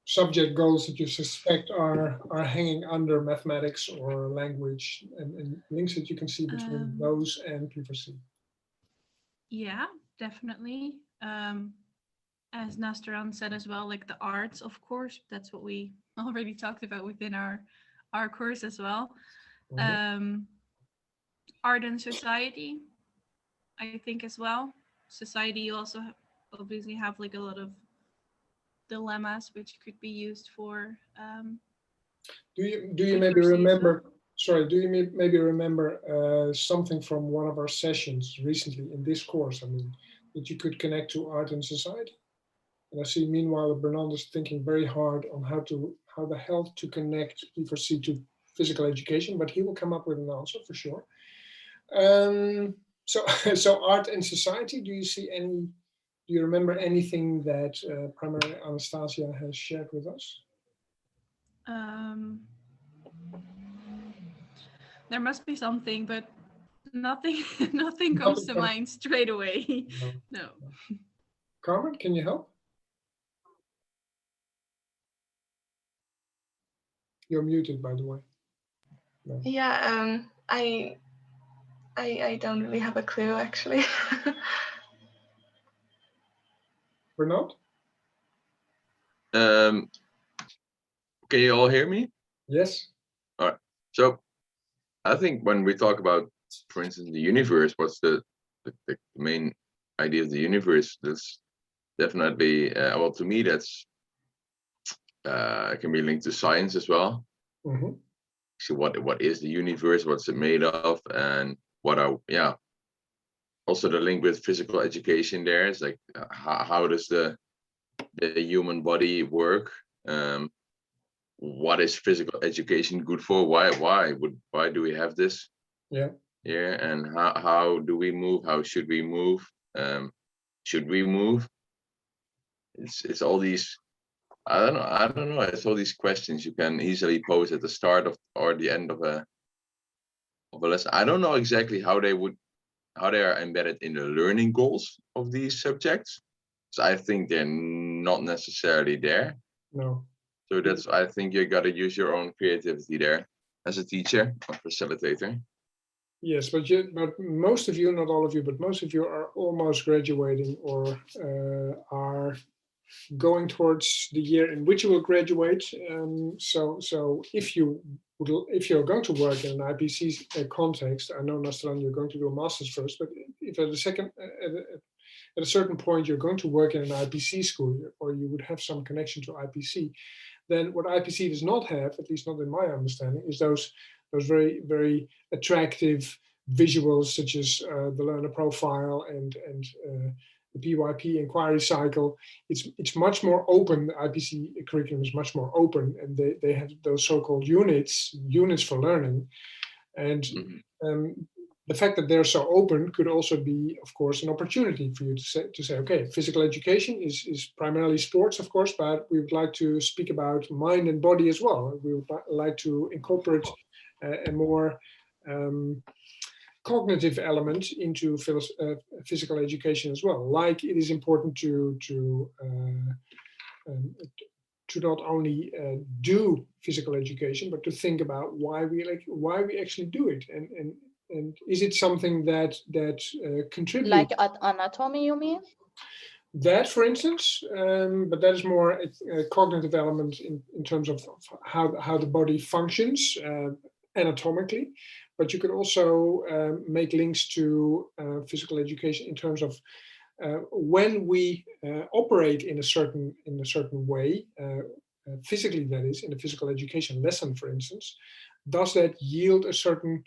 S1: subject goals that you suspect are hanging under mathematics or language, and links that you can see between those and P4C?
S6: Yeah, definitely. As Nastaran said as well, like the arts, of course, that's what we already talked about within our course as well. Art and society, I think as well. Society, you also obviously have like a lot of dilemmas which could be used for.
S1: Do you maybe remember? Well? Sorry, do you maybe remember something from one of our sessions recently in this course? I mean, that you could connect to art and society. And I see, meanwhile, Bernard is thinking very hard on how the hell to connect P4C to physical education, but he will come up with an answer for sure. So art and society, do you see any, do you remember anything that primarily Anastasia has shared with us?
S6: There must be something, but nothing comes to mind straight away. No.
S1: Carmen, can you help? You're muted, by the way.
S2: No. Yeah, I don't really have a clue, actually.
S1: Bernard?
S3: Can you all hear me?
S1: Yes.
S3: All right. So I think when we talk about, for instance, the universe, what's the main idea of the universe? That's definitely, well, to me, that's can be linked to science as well. So what is the universe? What's it made of? And what are, yeah. Also the link with physical education there is like, how does the human body work? What is physical education good for? Why do we have this?
S1: Yeah.
S3: And how do we move? How should we move? Should we move? It's all these, I don't know. It's all these questions you can easily pose at the start of or the end of a lesson. I don't know exactly how they are embedded in the learning goals of these subjects. So I think they're not necessarily there.
S1: No.
S3: So that's, I think you got to use your own creativity there as a teacher or facilitator.
S1: Yes, but most of you, not all of you, but most of you are almost graduating or are going towards the year in which you will graduate. So if you're going to work in an IPC context, I know, Nastaran, you're going to do a master's first, but if at a certain point you're going to work in an IPC school, or you would have some connection to IPC, then what IPC does not have, at least not in my understanding, is those very, very attractive visuals such as the learner profile and the PYP inquiry cycle. It's much more open. The IPC curriculum is much more open, and they have those so-called units for learning. And the fact that they're so open could also be, of course, an opportunity for you to say, okay, physical education is primarily sports, of course, but we would like to speak about mind and body as well. We would like to incorporate a more cognitive element into physical education as well. Like it is important to not only do physical education, but to think about why we actually do it, and is it something that contributes?
S4: Like anatomy, you mean?
S1: That, for instance, but that is more a cognitive element in terms of how the body functions anatomically. But you could also make links to physical education in terms of when we operate in a certain way, physically, that is, in a physical education lesson, for instance, does that yield a certain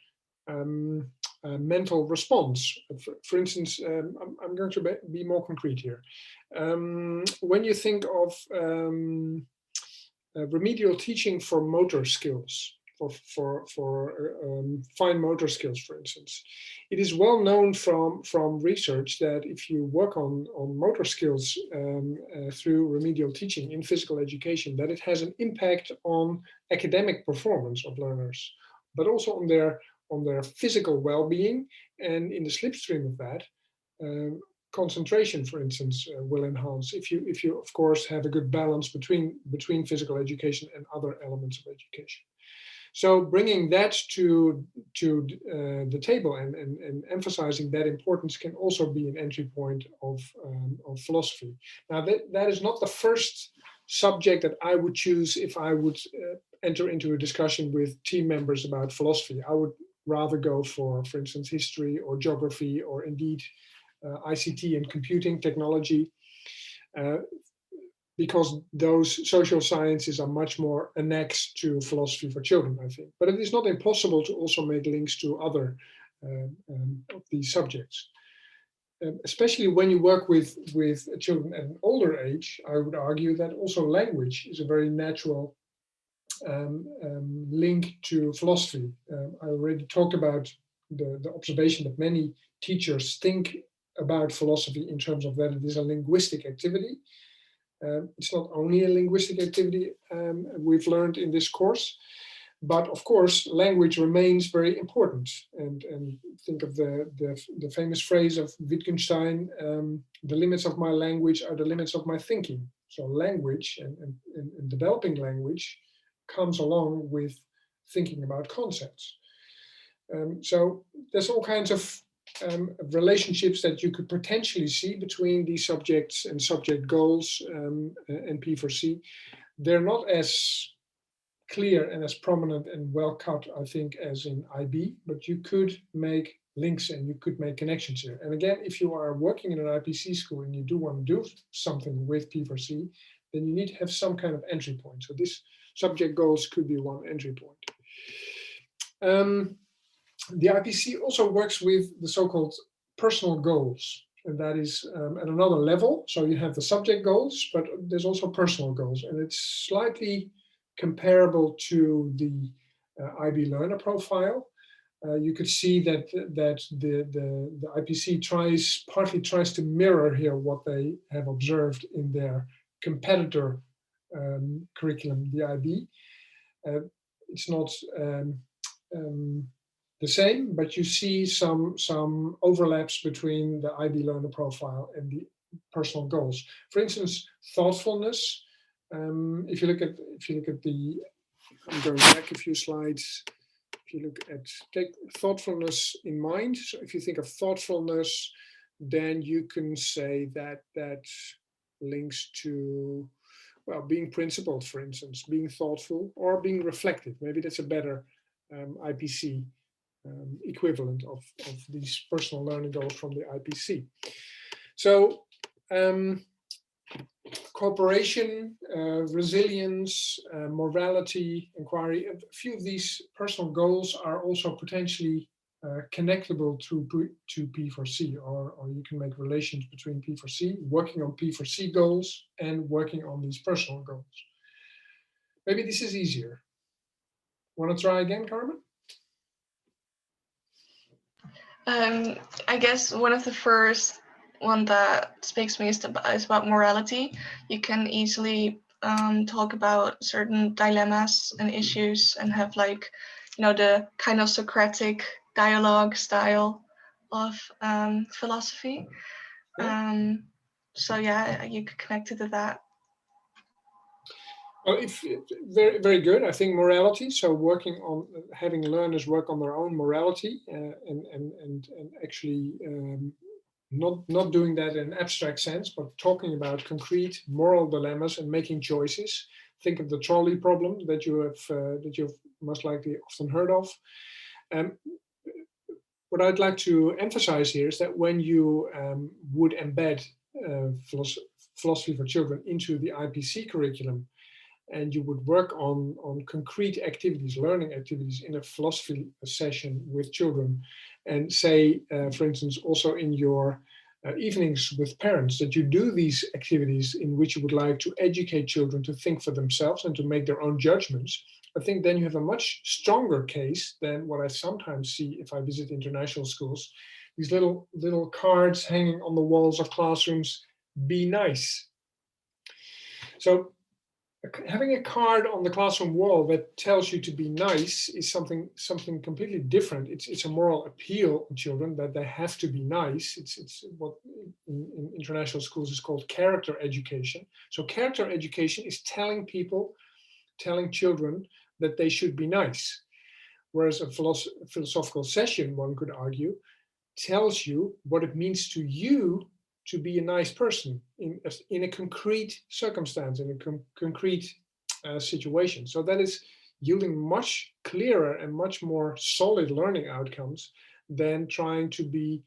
S1: mental response? For instance, I'm going to be more concrete here. When you think of remedial teaching for motor skills, for fine motor skills, for instance, it is well known from research that if you work on motor skills through remedial teaching in physical education, that it has an impact on academic performance of learners, but also on their physical well-being, and in the slipstream of that, concentration, for instance, will enhance if you of course have a good balance between physical education and other elements of education. So bringing that to the table and emphasizing that importance can also be an entry point of philosophy. Now that is not the first subject that I would choose if I would enter into a discussion with team members about philosophy. I would rather go for instance, history or geography, or indeed ICT and computing technology, because those social sciences are much more annexed to philosophy for children, I think. But it is not impossible to also make links to other of these subjects. Especially when you work with children at an older age, I would argue that also language is a very natural link to philosophy. I already talked about the observation that many teachers think about philosophy in terms of that it is a linguistic activity. It's not only a linguistic activity, we've learned in this course, but of course language remains very important. And think of the famous phrase of Wittgenstein, the limits of my language are the limits of my thinking. So language and developing language comes along with thinking about concepts. So there's all kinds of relationships that you could potentially see between these subjects and subject goals and P4C. They're not as clear and as prominent and well cut, I think, as in IB, but you could make links and you could make connections here. And again, if you are working in an IPC school and you do want to do something with P4C, then you need to have some kind of entry point. So this subject goals could be one entry point. The IPC also works with the so-called personal goals, and that is at another level. So you have the subject goals, but there's also personal goals, and it's slightly comparable to the IB learner profile. You could see that the IPC partly tries to mirror here what they have observed in their competitor curriculum, the IB. It's not the same, but you see some overlaps between the IB learner profile and the personal goals. For instance, thoughtfulness. If you look at the, I'm going back a few slides. If you look at, take thoughtfulness in mind. So if you think of thoughtfulness, then you can say that links to, well, being principled, for instance, being thoughtful or being reflective. Maybe that's a better IPC equivalent of these personal learning goals from the IPC. So cooperation, resilience, morality, inquiry. A few of these personal goals are also potentially connectable to P4C, or you can make relations between P4C, working on P4C goals and working on these personal goals. Maybe this is easier. Want to try again, Carmen?
S2: I guess one of the first one that speaks to me is about morality. You can easily talk about certain dilemmas and issues and have like, the kind of Socratic dialogue style of philosophy. So yeah, you could connect it to that.
S1: Well, very, very good. I think morality. So working on having learners work on their own morality and actually not doing that in an abstract sense, but talking about concrete moral dilemmas and making choices. Think of the trolley problem that you've most likely often heard of. What I'd like to emphasize here is that when you would embed philosophy for children into the IPC curriculum, and you would work on concrete activities, learning activities in a philosophy session with children, and say, for instance, also in your evenings with parents, that you do these activities in which you would like to educate children to think for themselves and to make their own judgments, I think then you have a much stronger case than what I sometimes see if I visit international schools. These little cards hanging on the walls of classrooms, be nice. So having a card on the classroom wall that tells you to be nice is something completely different. It's a moral appeal on children that they have to be nice. It's what in international schools is called character education. So character education is telling children that they should be nice. Whereas a philosophical session, one could argue, tells you what it means to you to be a nice person in a concrete circumstance, in a concrete situation. So that is yielding much clearer and much more solid learning outcomes than trying to be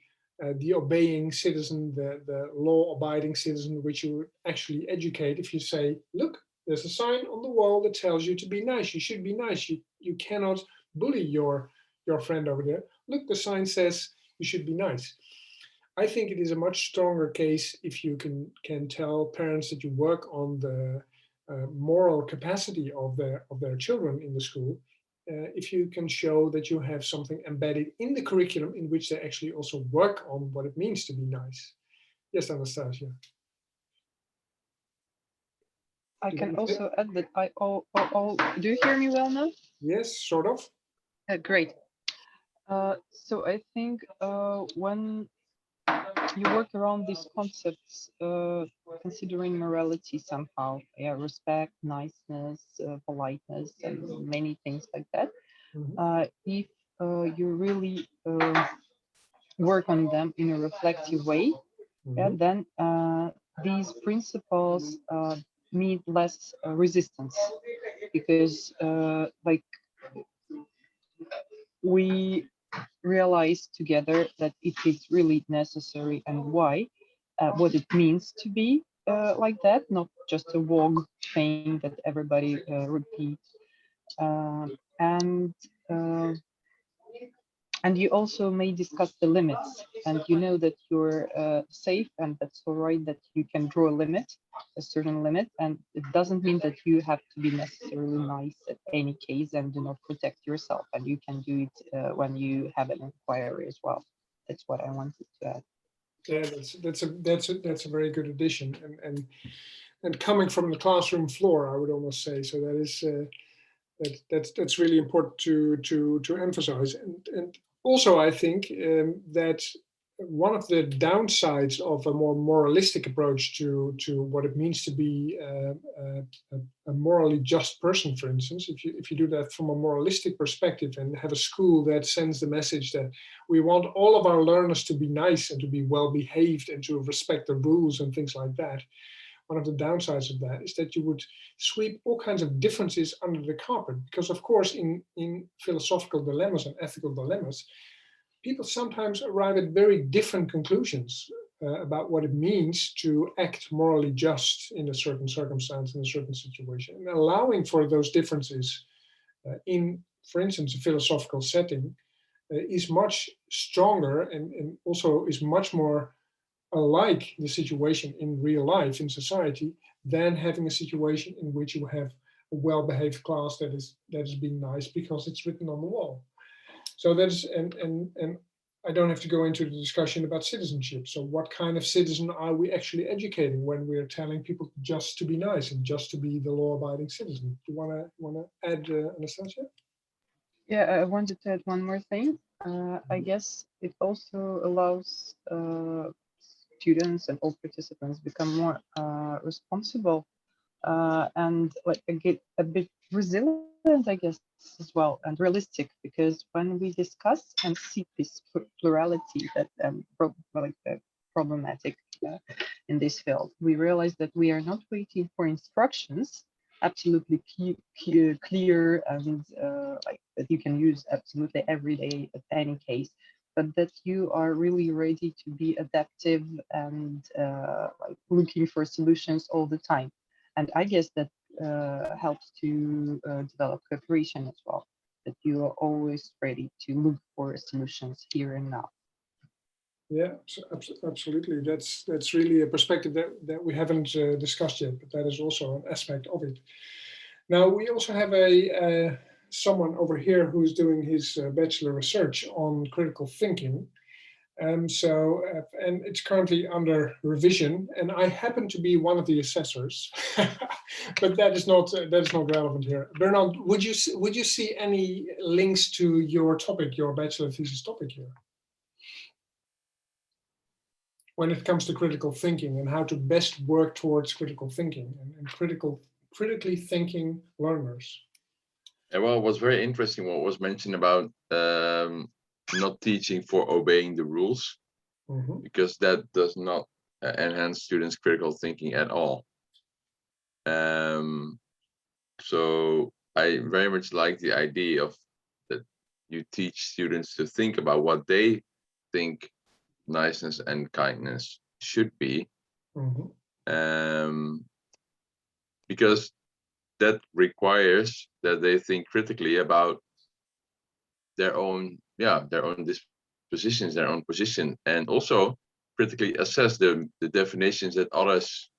S1: the obeying citizen, the law-abiding citizen, which you actually educate if you say, look, there's a sign on the wall that tells you to be nice. You should be nice. You cannot bully your friend over there. Look, the sign says you should be nice. I think it is a much stronger case if you can tell parents that you work on the moral capacity of their children in the school, if you can show that you have something embedded in the curriculum in which they actually also work on what it means to be nice. Yes, Anastasia.
S5: I can also add that do you hear me well now?
S1: Yes, sort of.
S5: Great. So I think when you work around these concepts, considering morality somehow, respect, niceness, politeness, and many things like that. If you really work on them in a reflective way, then these principles need less resistance, because like we realize together that it is really necessary and why, what it means to be like that, not just a vague thing that everybody repeats. And you also may discuss the limits, and you know that you're safe, and that's all right, that you can draw a certain limit, and it doesn't mean that you have to be necessarily nice at any case and do not protect yourself, and you can do it when you have an inquiry as well. That's what I wanted to add.
S1: Yeah, that's a very good addition, and coming from the classroom floor, I would almost say. So that is that's really important to emphasize, and also I think that one of the downsides of a more moralistic approach to what it means to be a morally just person, for instance, if you do that from a moralistic perspective and have a school that sends the message that we want all of our learners to be nice and to be well behaved and to respect the rules and things like that. One of the downsides of that is that you would sweep all kinds of differences under the carpet, because of course in philosophical dilemmas and ethical dilemmas, people sometimes arrive at very different conclusions. about what it means to act morally just in a certain circumstance, in a certain situation, and allowing for those differences in, for instance, a philosophical setting is much stronger and also is much more alike the situation in real life, in society, than having a situation in which you have a well-behaved class that is being nice because it's written on the wall. So that's, and I don't have to go into the discussion about citizenship. So what kind of citizen are we actually educating when we're telling people just to be nice and just to be the law-abiding citizen? Do you wanna add, Anastasia?
S5: Yeah, I wanted to add one more thing. I guess it also allows students and all participants become more responsible and like a bit resilient, I guess, as well, and realistic, because when we discuss and see this plurality that problematic in this field, we realize that we are not waiting for instructions absolutely clear and like that you can use absolutely every day at any case, but that you are really ready to be adaptive and like looking for solutions all the time. And I guess that helps to develop cooperation as well, that you are always ready to look for solutions here and now.
S1: Yeah, absolutely. That's really a perspective that we haven't discussed yet, but that is also an aspect of it. Now, we also have someone over here who's doing his bachelor research on critical thinking. And it's currently under revision, and I happen to be one of the assessors, but that is not relevant here. Bernard, would you see any links to your topic, your bachelor thesis topic here, when it comes to critical thinking and how to best work towards critical thinking and critically thinking learners?
S3: Yeah, well, it was very interesting what was mentioned about not teaching for obeying the rules, because that does not enhance students' critical thinking at all. So I very much like the idea of that you teach students to think about what they think niceness and kindness should be, because that requires that they think critically about their own dispositions, their own position, and also critically assess the definitions that others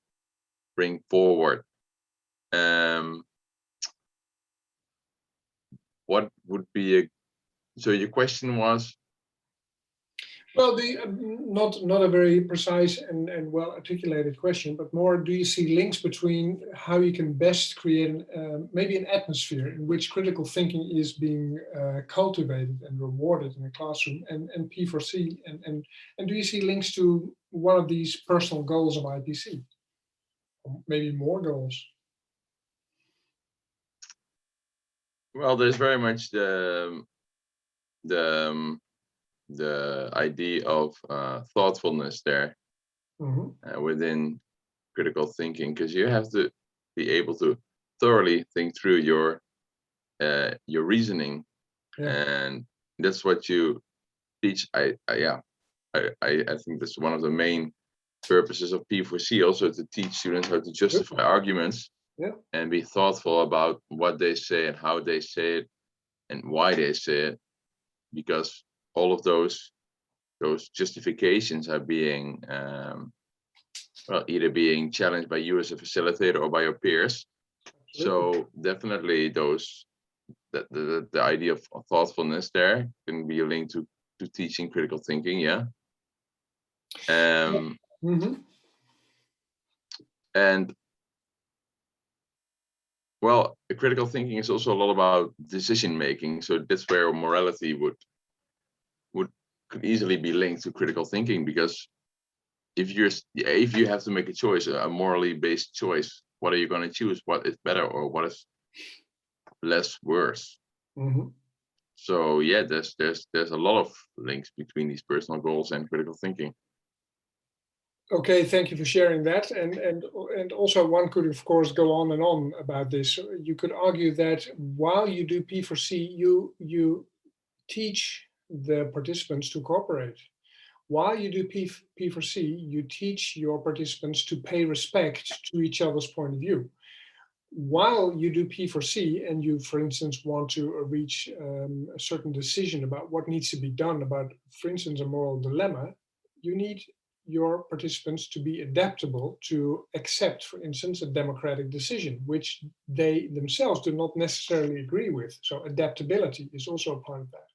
S3: bring forward. What would be so your question was?
S1: Well, not a very precise and well articulated question, but more, do you see links between how you can best create maybe an atmosphere in which critical thinking is being cultivated and rewarded in a classroom, and P4C, and do you see links to one of these personal goals of IPC, or maybe more goals?
S3: Well, there's very much the idea of thoughtfulness there within critical thinking, because you have to be able to thoroughly think through your reasoning, and that's what you teach. I think that's one of the main purposes of P4C, also to teach students how to justify arguments and be thoughtful about what they say and how they say it and why they say it, because all of those justifications are being either being challenged by you as a facilitator or by your peers. So definitely the idea of thoughtfulness there can be linked to teaching critical thinking, and well, critical thinking is also a lot about decision making, so that's where morality could easily be linked to critical thinking, because if you have to make a choice, a morally based choice, what are you going to choose? What is better or what is less worse? So yeah, there's a lot of links between these personal goals and critical thinking.
S1: Okay, thank you for sharing that. And also one could, of course, go on and on about this. You could argue that while you do P4C, you teach the participants to cooperate. while you do P4C, you teach your participants to pay respect to each other's point of view. While you do P4C and you, for instance, want to reach a certain decision about what needs to be done about, for instance, a moral dilemma, you need your participants to be adaptable to accept, for instance, a democratic decision, which they themselves do not necessarily agree with. So adaptability is also a part of that.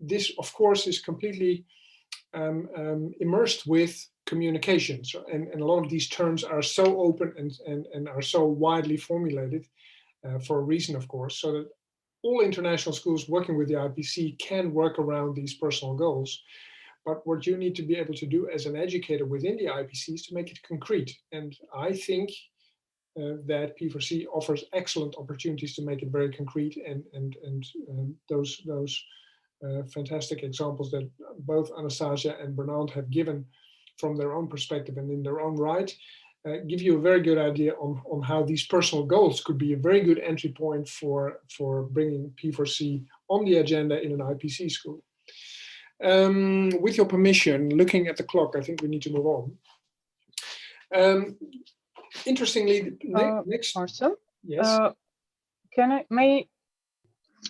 S1: This, of course, is completely immersed with communication. So, and a lot of these terms are so open and are so widely formulated for a reason, of course, so that all international schools working with the IPC can work around these personal goals. But what you need to be able to do as an educator within the IPC is to make it concrete. And I think that P4C offers excellent opportunities to make it very concrete, and those fantastic examples that both Anastasia and Bernard have given from their own perspective and in their own right give you a very good idea on how these personal goals could be a very good entry point for bringing P4C on the agenda in an IPC school. With your permission, looking at the clock, I think we need to move on. Interestingly, next.
S5: Marcel?
S1: Yes.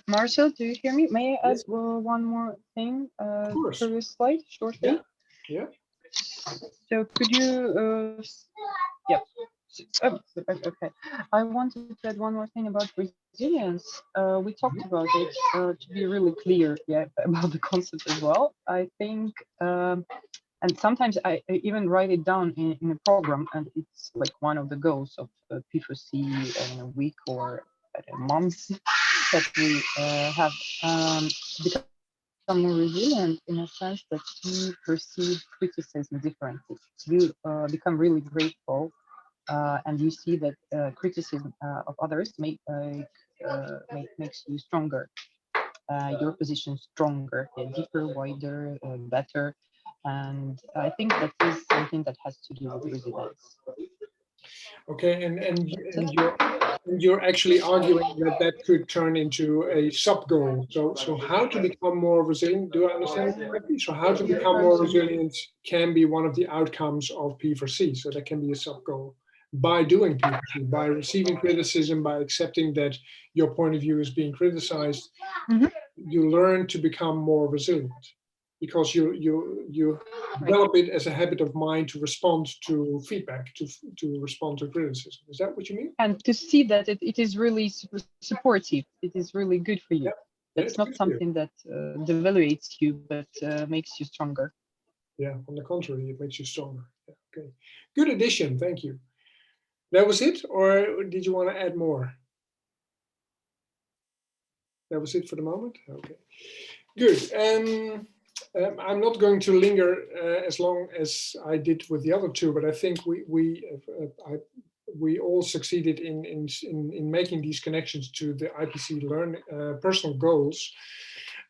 S5: Marcel, do you hear me? May I add
S1: Yes.
S5: one more thing
S1: Of course.
S5: to this slide shortly?
S1: Yeah.
S5: So could you, yeah. Okay. I wanted to add one more thing about resilience. We talked about it to be really clear, yeah, about the concept as well. I think, and sometimes I even write it down in a program, and it's like one of the goals of P4C in a week or a month that we have become more resilient in a sense that you perceive criticism differently. You become really grateful, and you see that criticism of others makes you stronger. Your position stronger, deeper, wider, better, and I think that is something that has to do with resilience.
S1: Okay, and you're actually arguing that could turn into a sub-goal. So how to become more resilient, do I understand it correctly? So how to become more resilient can be one of the outcomes of P4C. So that can be a sub-goal. By doing P4C, by receiving criticism, by accepting that your point of view is being criticized, you learn to become more resilient, because you develop it as a habit of mind to respond to feedback, to respond to criticism. Is that what you mean?
S5: And to see that it is really supportive, it is really good for you.
S1: Yeah,
S5: it's not something that devaluates you, but makes you stronger.
S1: Yeah, on the contrary, it makes you stronger. Yeah, okay, good addition, thank you. That was it, or did you want to add more? That was it for the moment? Okay, good. I'm not going to linger as long as I did with the other two, but I think we all succeeded in making these connections to the IPC personal goals.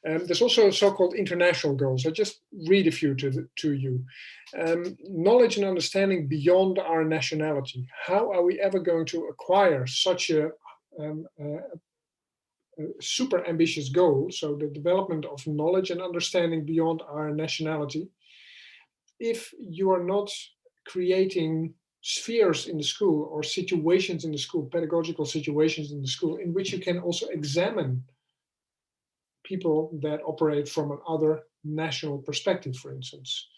S1: There's also so-called international goals. I just read a few to you. Knowledge and understanding beyond our nationality. How are we ever going to acquire such a super ambitious goal, so the development of knowledge and understanding beyond our nationality, if you are not creating spheres in the school or situations in the school, pedagogical situations in the school, in which you can also examine people that operate from another national perspective, for instance.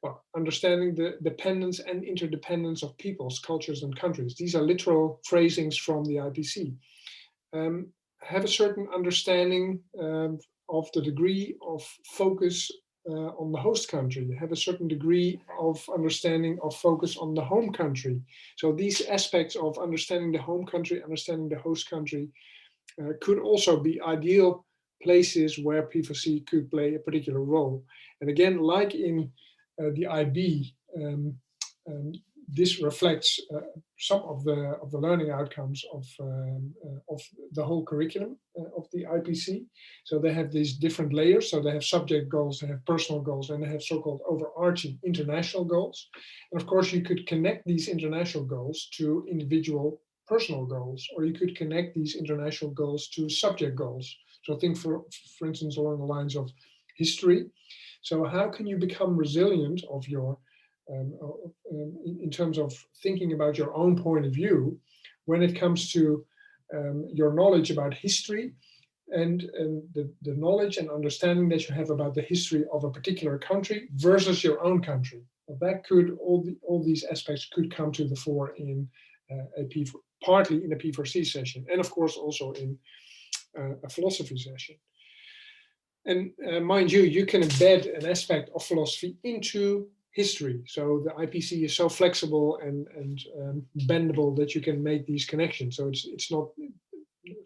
S1: Well, understanding the dependence and interdependence of peoples, cultures, and countries. These are literal phrasings from the IPC. Have a certain understanding of the degree of focus on the host country, have a certain degree of understanding of focus on the home country. So these aspects of understanding the home country, understanding the host country could also be ideal places where P4C could play a particular role. And again, like in the IB, this reflects some of the learning outcomes of the whole curriculum of the IPC. So they have these different layers. So they have subject goals, they have personal goals, and they have so-called overarching international goals. And of course, you could connect these international goals to individual personal goals, or you could connect these international goals to subject goals. So think, for instance, along the lines of history. So how can you become resilient of your, in terms of thinking about your own point of view when it comes to your knowledge about history and the knowledge and understanding that you have about the history of a particular country versus your own country. Well, that could, all these aspects could come to the fore in partly in a P4C session, and of course also in a philosophy session. And mind you, you can embed an aspect of philosophy into history. So the IPC is so flexible and bendable that you can make these connections. So it's not,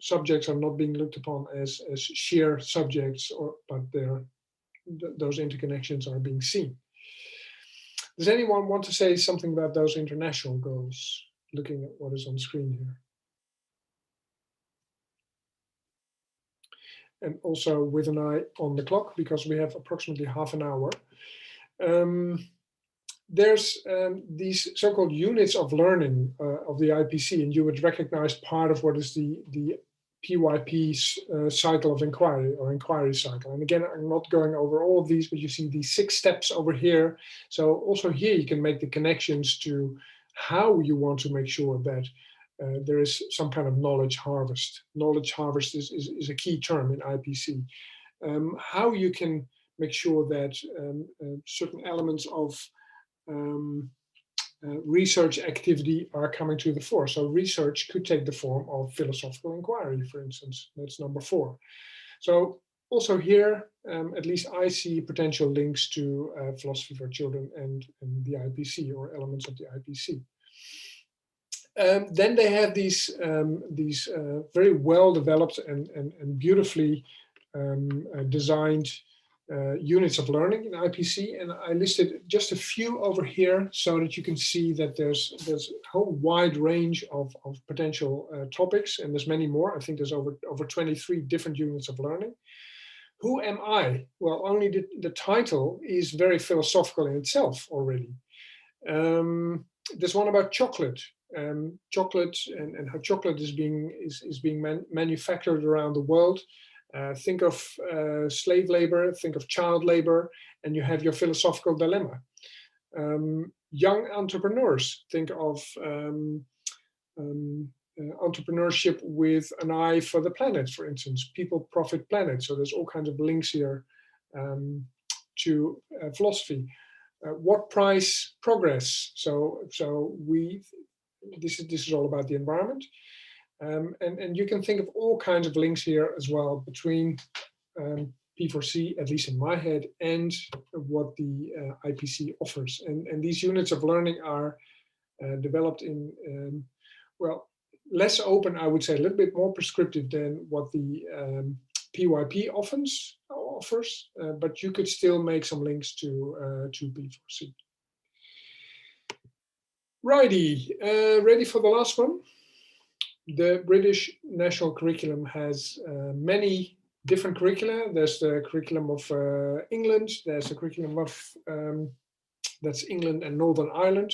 S1: subjects are not being looked upon as sheer subjects, but those interconnections are being seen. Does anyone want to say something about those international goals, looking at what is on screen here? And also with an eye on the clock, because we have approximately half an hour. There's these so-called units of learning of the IPC, and you would recognize part of what is the PYP's cycle of inquiry or inquiry cycle. And again, I'm not going over all of these, but you see these 6 steps over here. So also here you can make the connections to how you want to make sure that there is some kind of knowledge harvest. Knowledge harvest is a key term in IPC. How you can make sure that certain elements of research activity are coming to the fore. So research could take the form of philosophical inquiry, for instance. That's number 4. So also here, at least I see potential links to philosophy for children and the IPC, or elements of the IPC. Then they have these very well developed and beautifully designed units of learning in IPC, and I listed just a few over here so that you can see that there's a whole wide range of potential topics, and there's many more. I think there's over 23 different units of learning. Who am I? Well, only the title is very philosophical in itself already. There's one about chocolate. Chocolate and how chocolate is being manufactured around the world. Think of slave labor, think of child labor, and you have your philosophical dilemma. Young entrepreneurs, think of entrepreneurship with an eye for the planet, for instance, people, profit, planet. So there's all kinds of links here to philosophy. What price progress? So this is all about the environment. And you can think of all kinds of links here as well between P4C, at least in my head, and what the IPC offers. And these units of learning are developed in, well, less open, I would say, a little bit more prescriptive than what the PYP offers, but you could still make some links to P4C. Righty, ready for the last one? The British national curriculum has many different curricula. There's the curriculum of England. There's a curriculum of that's England and Northern Ireland.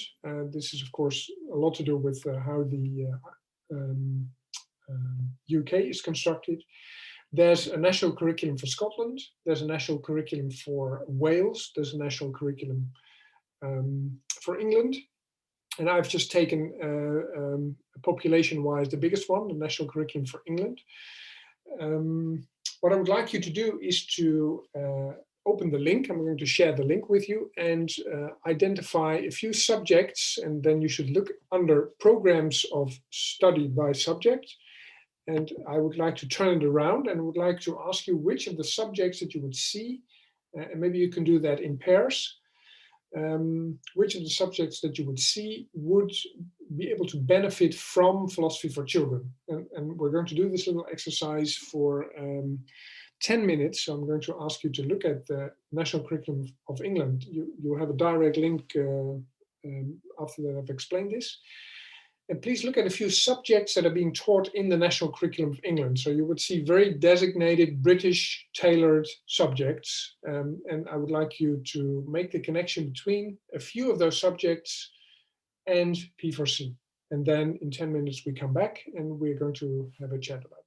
S1: This is, of course, a lot to do with how the UK is constructed. There's a national curriculum for Scotland. There's a national curriculum for Wales. There's a national curriculum for England. And I've just taken population-wise the biggest one, the national curriculum for England. What I would like you to do is to open the link. I'm going to share the link with you and identify a few subjects, and then you should look under programs of study by subject. And I would like to turn it around and would like to ask you which of the subjects that you would see, and maybe you can do that in pairs, which of the subjects that you would see would be able to benefit from philosophy for children. And we're going to do this little exercise for 10 minutes. So I'm going to ask you to look at the National Curriculum of England. You have a direct link after that I've explained this. And please look at a few subjects that are being taught in the National Curriculum of England. So you would see very designated British tailored subjects. And I would like you to make the connection between a few of those subjects and P4C. And then in 10 minutes we come back and we're going to have a chat about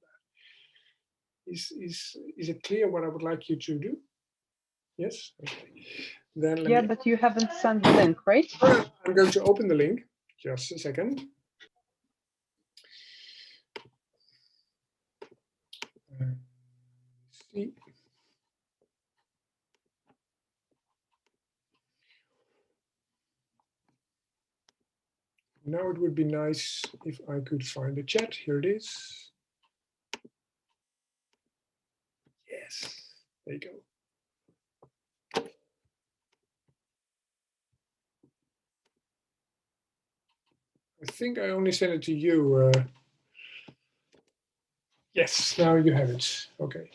S1: that. Is it clear what I would like you to do? Yes. Okay. Then
S5: Yeah, but you haven't sent the link, right?
S1: I'm going to open the link. Just a second. See. Now it would be nice if I could find the chat. Here it is. Yes, there you go. I think I only sent it to you. Yes, now you have it. Okay.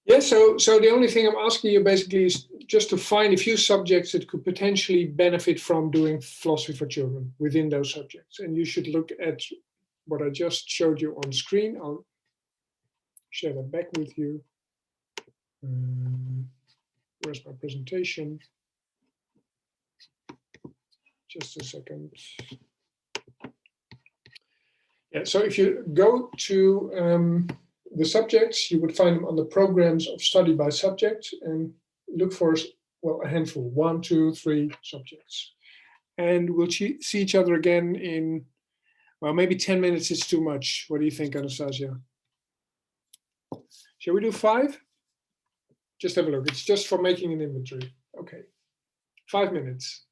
S1: Yeah, so the only thing I'm asking you basically is just to find a few subjects that could potentially benefit from doing philosophy for children within those subjects. And you should look at what I just showed you on screen. I'll share that back with you. Where's my presentation? Just a second. Yeah, so if you go to the subjects, you would find them on the programs of study by subject and look for, well, a handful, 1, 2, 3 subjects. And we'll see each other again in, well, maybe 10 minutes is too much. What do you think, Anastasia? Shall we do 5? Just have a look. It's just for making an inventory. Okay, 5 minutes.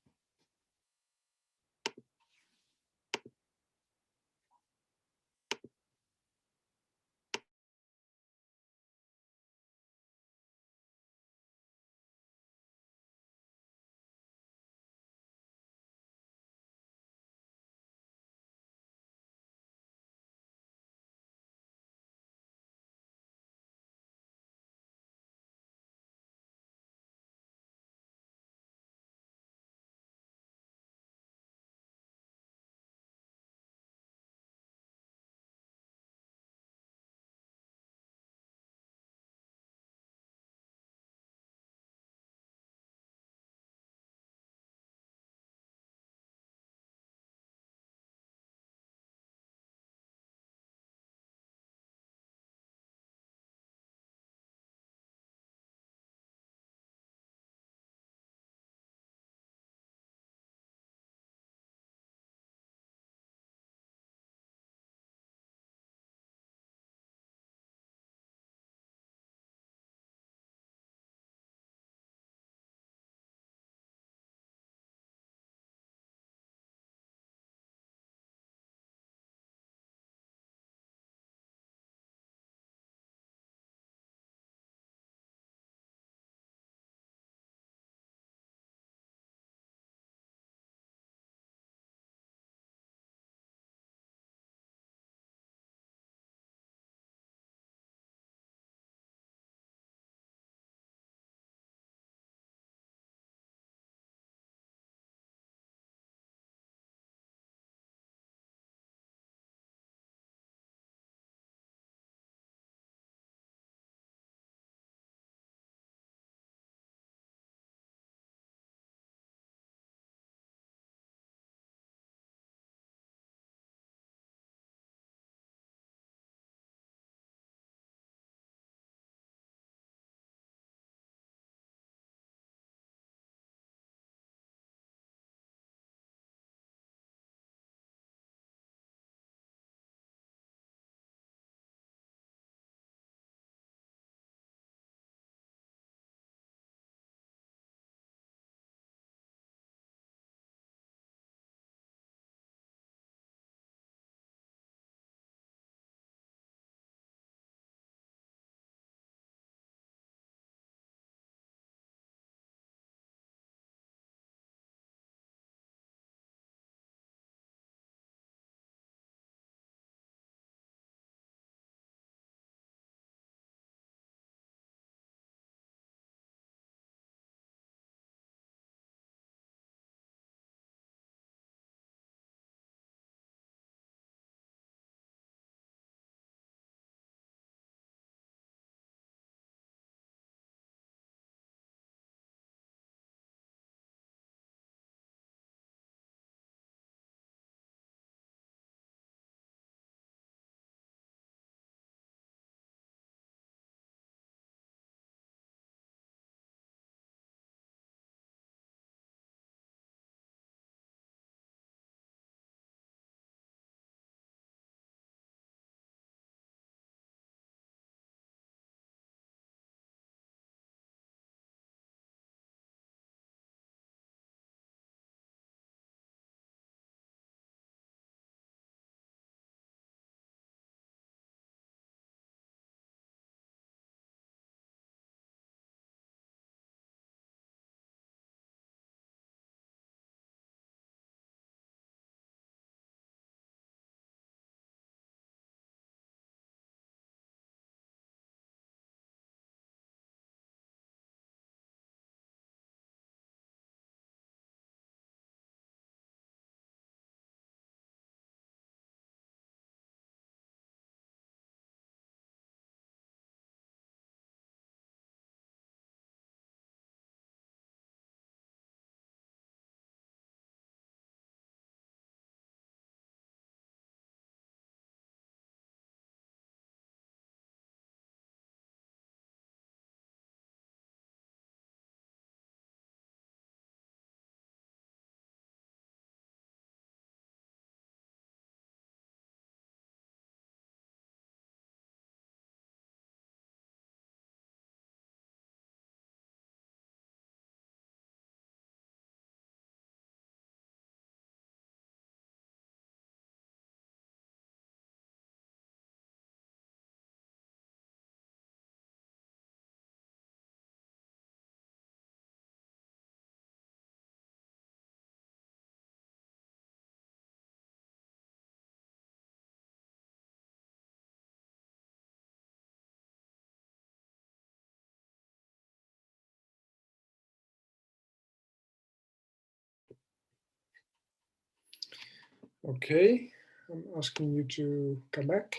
S1: Okay, I'm asking you to come back.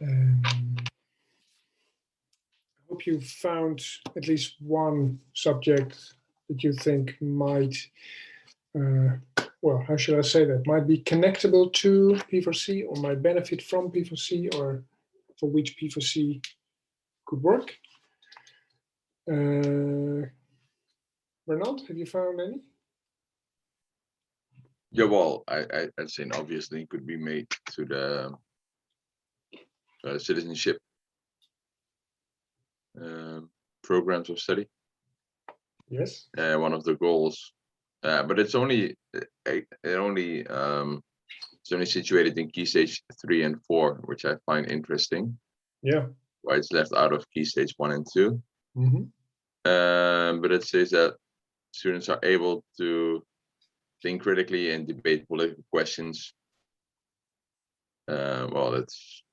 S1: I hope you found at least one subject that you think might, well, how should I say that, might be connectable to P4C or might benefit from P4C or for which P4C could work. Bernard, have you found any?
S3: Yeah, well, I'd say obviously could be made to the citizenship programs of study.
S1: Yes.
S3: One of the goals, but it's only it's only situated in key stage 3 and 4, which I find interesting.
S1: Yeah.
S3: Why it's left out of key stage 1 and 2.
S1: Mm-hmm.
S3: But it says that students are able to think critically and debate political questions. Well, that's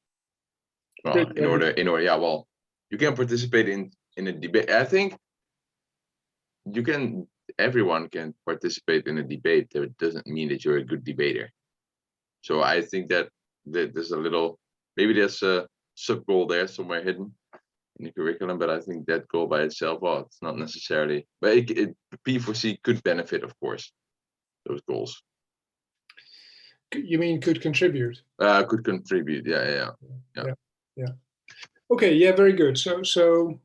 S3: well in order. Yeah, well, you can participate in a debate. I think you can. Everyone can participate in a debate. That doesn't mean that you're a good debater. So I think that there's a little, maybe there's a sub goal there somewhere hidden in the curriculum, but I think that goal by itself, well, it's not necessarily, but P4C could benefit, of course, those goals.
S1: You mean could contribute?
S3: Could contribute, yeah.
S1: Okay, yeah, very good. So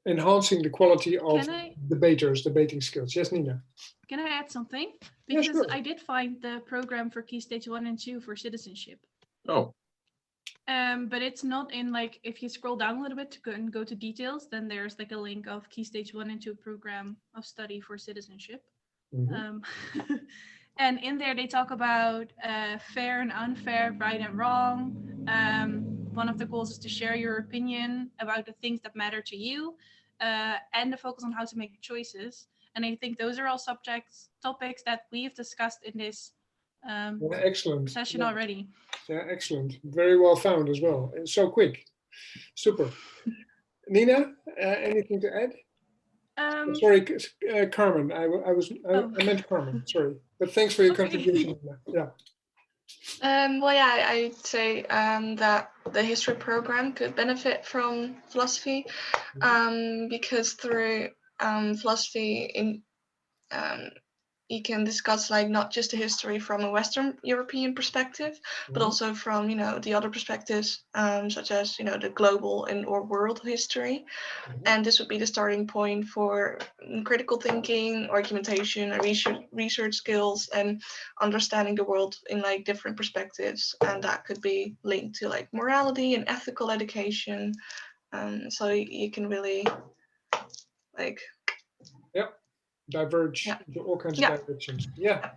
S1: enhancing the quality of debating skills. Yes, Nina.
S6: Can I add something? Because
S1: yeah, sure.
S6: I did find the program for Key Stage 1 and 2 for citizenship.
S3: Oh.
S6: But it's not in, like, if you scroll down a little bit and go to details, then there's like a link of Key Stage 1 and 2 program of study for citizenship. Mm-hmm. And in there they talk about fair and unfair, right and wrong. One of the goals is to share your opinion about the things that matter to you, and the focus on how to make choices. And I think those are all topics that we've discussed in this
S1: excellent
S6: session already.
S1: Yeah, excellent. Very well found as well. And so quick. Super. Nina, anything to add? Sorry, Carmen. I meant Carmen. Sorry, but thanks for your contribution. Yeah.
S2: Well, yeah, I'd say that the history program could benefit from philosophy, because through philosophy, you can discuss, like, not just the history from a Western European perspective, but also from, the other perspectives, such as, the global or world history. And this would be the starting point for critical thinking, argumentation, and research skills, and understanding the world in, like, different perspectives. And that could be linked to, like, morality and ethical education. So you can really, like,
S1: diverge into all kinds of directions. Yeah.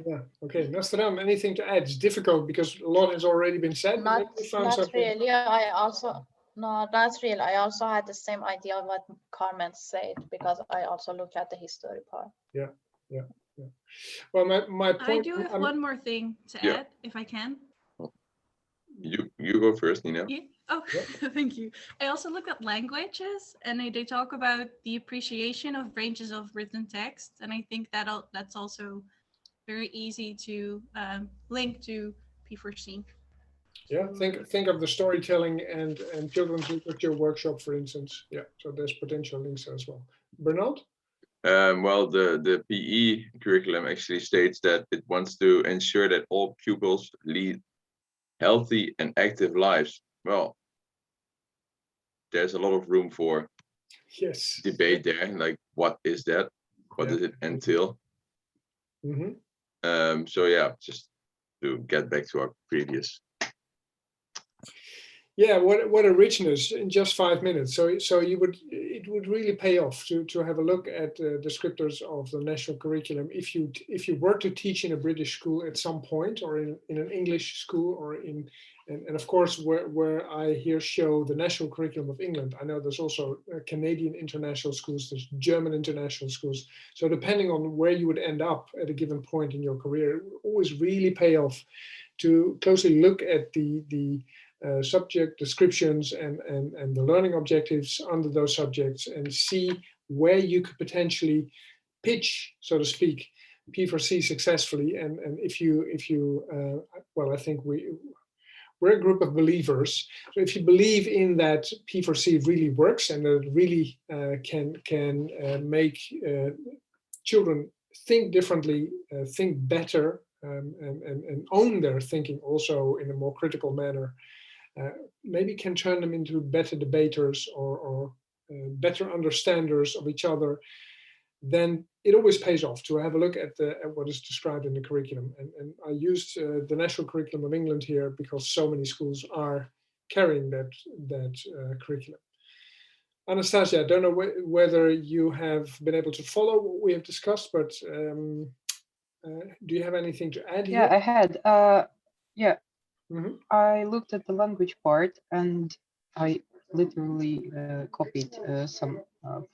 S1: Okay, Nostradam, anything to add? It's difficult because a lot has already been said.
S4: Not really. I also had the same idea of what Carmen said, because I also look at the history part.
S1: Yeah. Well, my point.
S6: I do have one more thing to add, if I can.
S3: You go first, Nina.
S6: Yeah. Oh, thank you. I also looked at languages, and they talk about the appreciation of ranges of written text, and I think that's also very easy to link to P4C.
S1: Yeah, think of the storytelling and children's literature workshop, for instance. Yeah, so there's potential links there as well. Bernard?
S3: Well, the PE curriculum actually states that it wants to ensure that all pupils lead healthy and active lives. Well, there's a lot of room for debate there. Like, what is that? What does it entail? So yeah, just to get back to our previous.
S1: Yeah, what a richness in just 5 minutes. So it would really pay off to have a look at descriptors of the national curriculum if you were to teach in a British school at some point, or in an English school, or and of course where I here show the national curriculum of England. I know there's also Canadian international schools, there's German international schools. So depending on where you would end up at a given point in your career, it would always really pay off to closely look at the subject descriptions and the learning objectives under those subjects, and see where you could potentially pitch, so to speak, P4C successfully, and if you well, I think we're a group of believers. So if you believe in that P4C really works and that it really can make children think differently, think better, and own their thinking also in a more critical manner, maybe can turn them into better debaters or better understanders of each other, then it always pays off to have a look at what is described in the curriculum. And I used the National Curriculum of England here because so many schools are carrying that curriculum. Anastasia, I don't know whether you have been able to follow what we have discussed, but do you have anything to add here?
S5: Yeah, I had. Yeah,
S1: Mm-hmm.
S5: I looked at the language part and I literally copied some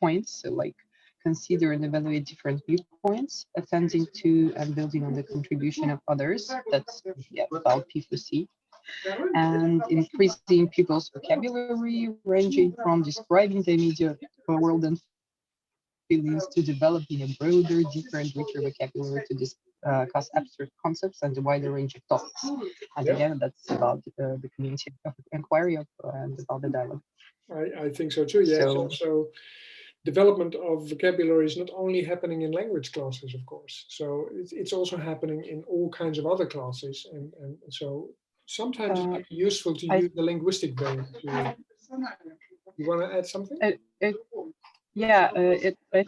S5: points, so like consider and evaluate different viewpoints, attending to and building on the contribution of others. That's about P4C. And increasing pupils' vocabulary, ranging from describing the immediate world and feelings to developing a broader, deeper, and richer vocabulary to discuss abstract concepts and a wider range of topics. And again, that's about the community of inquiry and about the dialogue.
S1: I think so too. Yes. So development of vocabulary is not only happening in language classes, of course. So it's also happening in all kinds of other classes, and so sometimes it might be useful to use the linguistic brain. You want to add something?
S5: I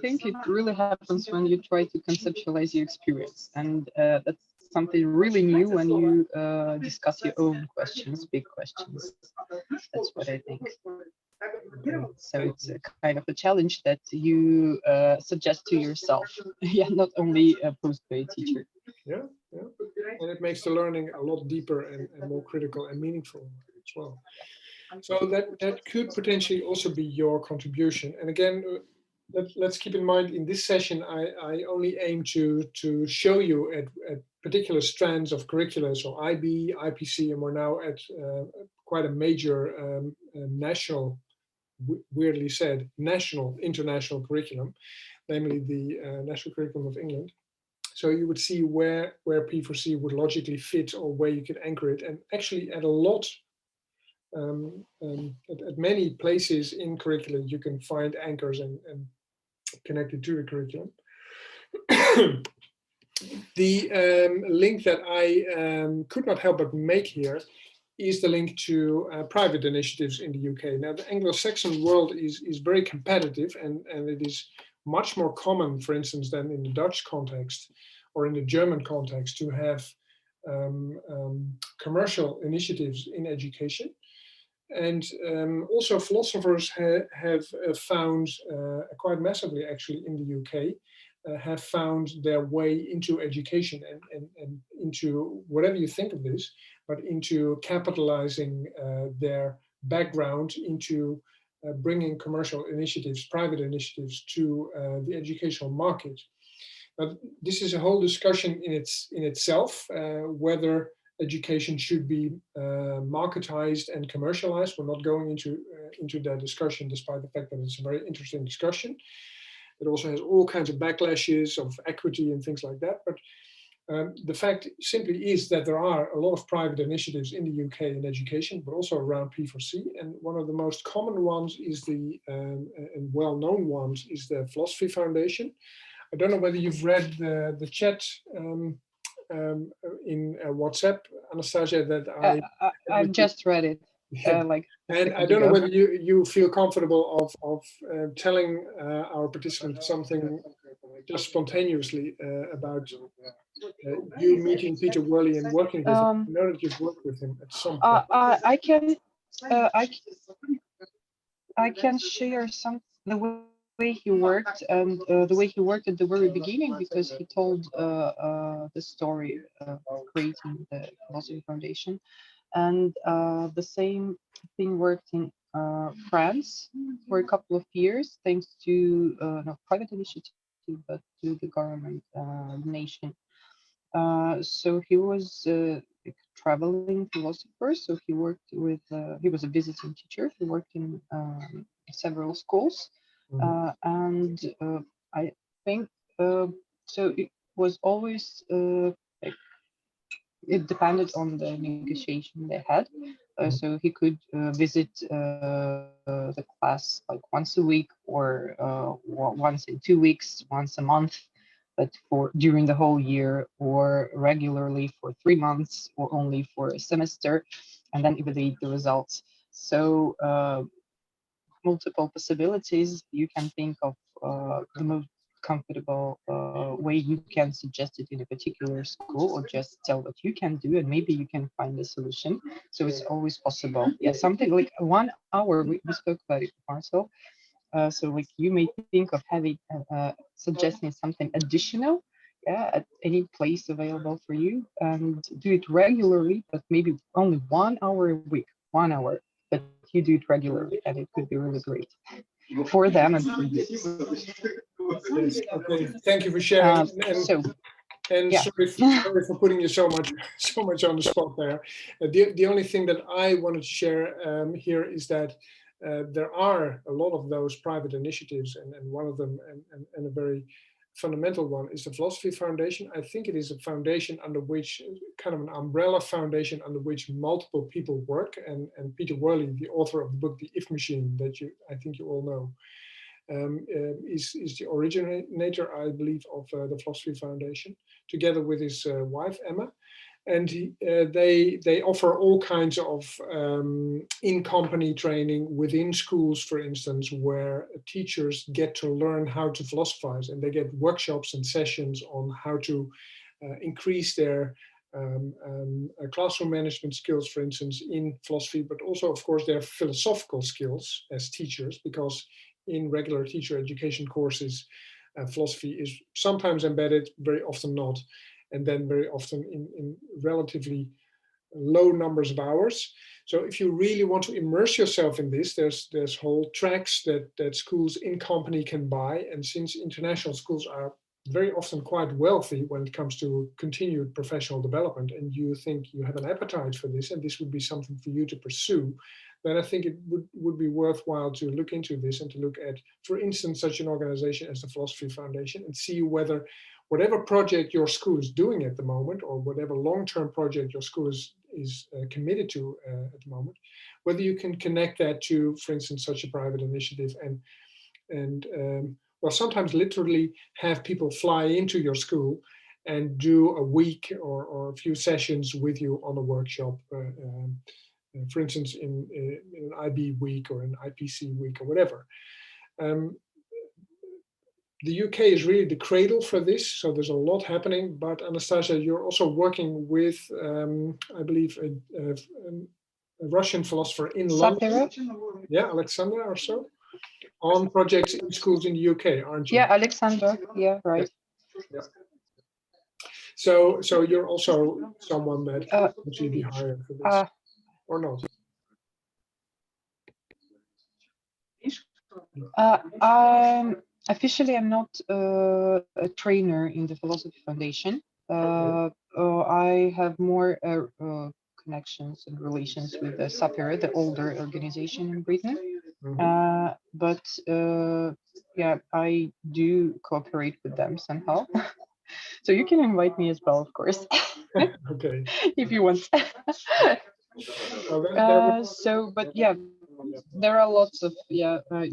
S5: think it really happens when you try to conceptualize your experience, and that's something really new when you discuss your own questions, big questions. That's what I think. So it's a kind of a challenge that you suggest to yourself, not only posed by a teacher.
S1: Yeah, and it makes the learning a lot deeper and more critical and meaningful as well. So that could potentially also be your contribution. And again, let's keep in mind in this session, I only aim to show you at particular strands of curricula, so IB, IPC, and we're now at quite a major national, weirdly said, international curriculum, namely the National Curriculum of England. So you would see where P4C would logically fit or where you could anchor it. And actually at a lot, at many places in curricula, you can find anchors and connected to the curriculum. The link that I could not help but make here is the link to private initiatives in the UK. Now, the Anglo-Saxon world is very competitive, and it is much more common, for instance, than in the Dutch context or in the German context to have commercial initiatives in education. And also philosophers have found, quite massively actually in the UK, have found their way into education and into whatever you think of this, but into capitalizing their background into bringing commercial initiatives, private initiatives to the educational market. Now, this is a whole discussion in itself, whether education should be marketized and commercialized. We're not going into that discussion, despite the fact that it's a very interesting discussion. It also has all kinds of backlashes of equity and things like that. But the fact simply is that there are a lot of private initiatives in the UK in education, but also around P4C. And one of the most common ones is and well-known ones is the Philosophy Foundation. I don't know whether you've read the chat in WhatsApp, Anastasia, that
S5: I've just read it.
S1: And I don't know whether you feel comfortable of telling our participants something just spontaneously about you meeting Peter Worley and working with him. I know that you've worked with him at some point.
S5: I can share the way he worked and the way he worked at the very beginning, because he told the story of creating the Philosophy Foundation. And the same thing worked in France for a couple of years, thanks to not private initiative, but to the government nation. So he was a traveling philosopher. So he worked with, he was a visiting teacher. He worked in several schools. And I think, so was always like, it depended on the negotiation they had. So he could visit the class like once a week or once in 2 weeks, once a month, but for during the whole year, or regularly for 3 months, or only for a semester, and then evaluate the results. So multiple possibilities. You can think of the most comfortable way you can suggest it in a particular school, or just tell what you can do, and maybe you can find a solution. So it's always possible. Yeah, something like 1 hour. We spoke about it before. So like you may think of having suggesting something additional, yeah, at any place available for you, and do it regularly, but maybe only 1 hour a week, 1 hour, but you do it regularly, and it could be really great for them and for you.
S1: Yes. Okay. Thank you for sharing. And
S5: yeah.
S1: sorry for putting you so much on the spot there. The only thing that I wanted to share here is that there are a lot of those private initiatives, and one of them, and a very fundamental one, is the Philosophy Foundation. I think it is a foundation under which, kind of an umbrella foundation under which multiple people work. And Peter Worley, the author of the book The If Machine, that I think you all know, is the originator, I believe, of the Philosophy Foundation, together with his wife Emma, and they offer all kinds of in-company training within schools, for instance, where teachers get to learn how to philosophize, and they get workshops and sessions on how to increase their classroom management skills, for instance, in philosophy, but also, of course, their philosophical skills as teachers, because in regular teacher education courses, philosophy is sometimes embedded, very often not, and then very often in relatively low numbers of hours. So if you really want to immerse yourself in this, there's whole tracks that schools in company can buy. And since international schools are very often quite wealthy when it comes to continued professional development, and you think you have an appetite for this, and this would be something for you to pursue, then I think it would be worthwhile to look into this and to look at, for instance, such an organization as the Philosophy Foundation, and see whether whatever project your school is doing at the moment, or whatever long-term project your school is committed to at the moment, whether you can connect that to, for instance, such a private initiative, and well, sometimes literally have people fly into your school and do a week or a few sessions with you on a workshop, for instance, in an IB week or an IPC week or whatever. The UK is really the cradle for this, so there's a lot happening. But Anastasia, you're also working with, I believe, a Russian philosopher in London. Yeah, Alexandra or so, on projects in schools in the UK, aren't you?
S5: Yeah, Alexandra. Yeah, right.
S1: Yeah. So you're also someone that could actually be hired for this, or not?
S5: Officially, I'm not a trainer in the Philosophy Foundation. I have more connections and relations with the SAPERA, the older organization in Britain. But yeah, I do cooperate with them somehow. So you can invite me as well, of course.
S1: Okay.
S5: If you want. So, but yeah, there are lots of,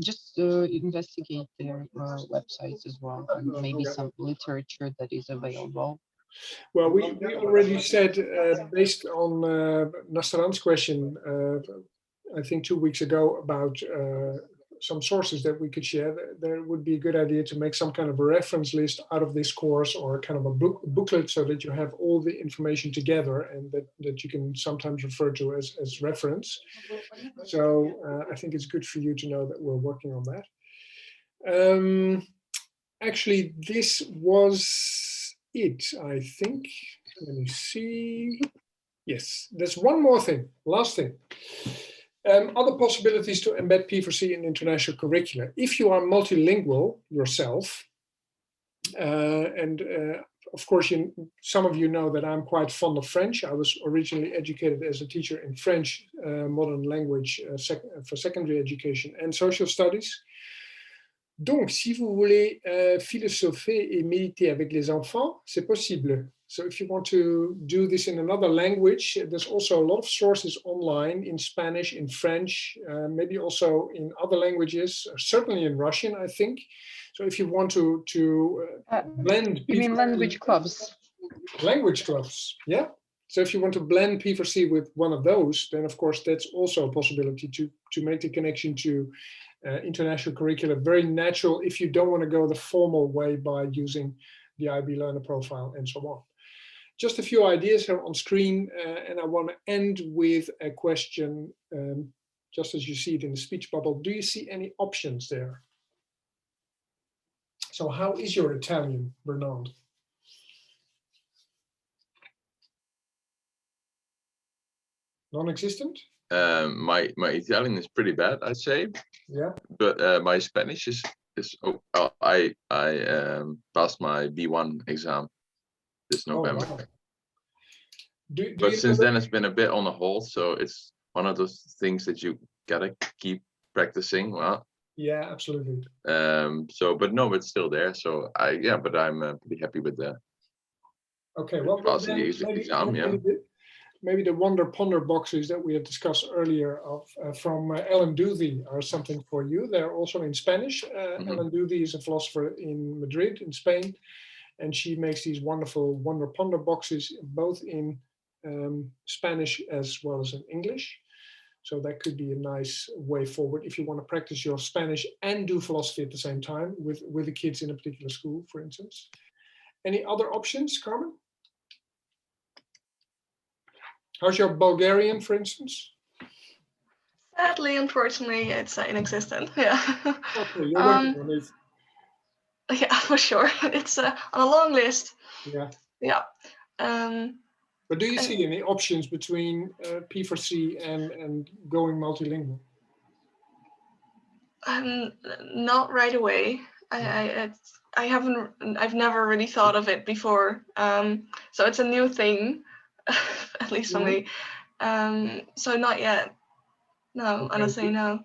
S5: just investigate their websites as well, and maybe some literature that is available.
S1: Well, we already said, based on Nastaran's question, I think 2 weeks ago, about some sources that we could share, there would be a good idea to make some kind of a reference list out of this course, or kind of a booklet, so that you have all the information together, and that you can sometimes refer to as reference. So I think it's good for you to know that we're working on that. Actually, this was it, I think. Let me see. Yes, there's one more thing, last thing. Other possibilities to embed P4C in international curricula. If you are multilingual yourself, and of course, some of you know that I'm quite fond of French. I was originally educated as a teacher in French, modern language, for secondary education and social studies. Donc, si vous voulez philosopher et méditer avec les enfants, c'est possible. So if you want to do this in another language, there's also a lot of sources online in Spanish, in French, maybe also in other languages, certainly in Russian, I think. So if you want to blend
S5: You mean language clubs?
S1: Language clubs, yeah. So if you want to blend P4C with one of those, then of course that's also a possibility to make the connection to international curricula very natural if you don't want to go the formal way by using the IB Learner profile and so on. Just a few ideas here on screen, and I want to end with a question, just as you see it in the speech bubble. Do you see any options there? So how is your Italian, Bernard? Non-existent?
S3: My Italian is pretty bad, I'd say.
S1: Yeah.
S3: But my Spanish is I passed my B1 exam this November.
S1: Oh, wow.
S3: But since then it's been a bit on a hold, so it's one of those things that you gotta keep practicing. Well,
S1: yeah, absolutely.
S3: So, but no, it's still there. So but I'm pretty happy with the.
S1: Okay, well,
S3: passing the exam. Yeah.
S1: Maybe the wonder ponder boxes that we had discussed earlier from Ellen Duthie are something for you. They're also in Spanish. Ellen Duthie is a philosopher in Madrid, in Spain, and she makes these wonderful wonder ponder boxes both in Spanish as well as in English. So that could be a nice way forward if you want to practice your Spanish and do philosophy at the same time with the kids in a particular school, for instance. Any other options, Carmen? How's your Bulgarian, for instance?
S2: Sadly, unfortunately, it's inexistent. Yeah.
S1: Okay, you're working on it.
S2: Yeah, for sure. It's on a long list.
S1: Yeah.
S2: Yeah.
S1: But do you see any options between P4C and going multilingual?
S2: Not right away. I've never really thought of it before. So it's a new thing, at least for me. So not yet. No, okay. Honestly, no.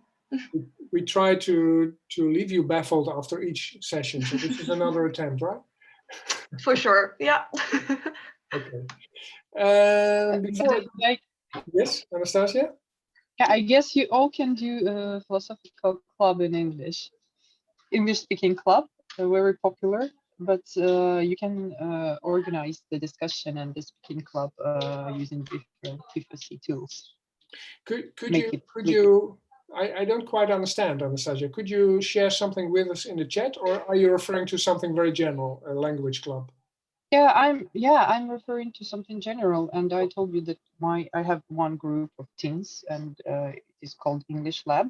S1: We try to leave you baffled after each session. So this is another attempt, right?
S2: For sure, yeah.
S1: Okay. Yes, Anastasia?
S5: Yeah, I guess you all can do a philosophical club in English. English-speaking club, very popular, but you can organize the discussion and the speaking club using different P4C tools.
S1: I don't quite understand, Anastasia. Could you share something with us in the chat, or are you referring to something very general, a language club?
S5: Yeah, I'm referring to something general, and I told you that I have one group of teens, and it is called English Lab,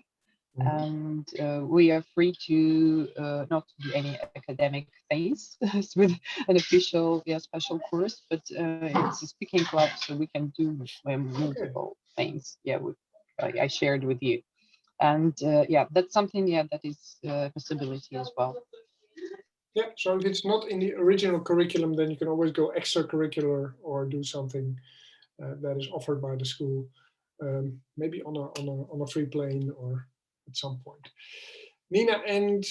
S5: and we are free to not do any academic things with an official special course, but it's a speaking club, so we can do multiple things. Yeah, I shared with you. And that's something that is a possibility as well.
S1: Yeah, so if it's not in the original curriculum, then you can always go extracurricular or do something that is offered by the school, maybe on a free plane or at some point. Nina and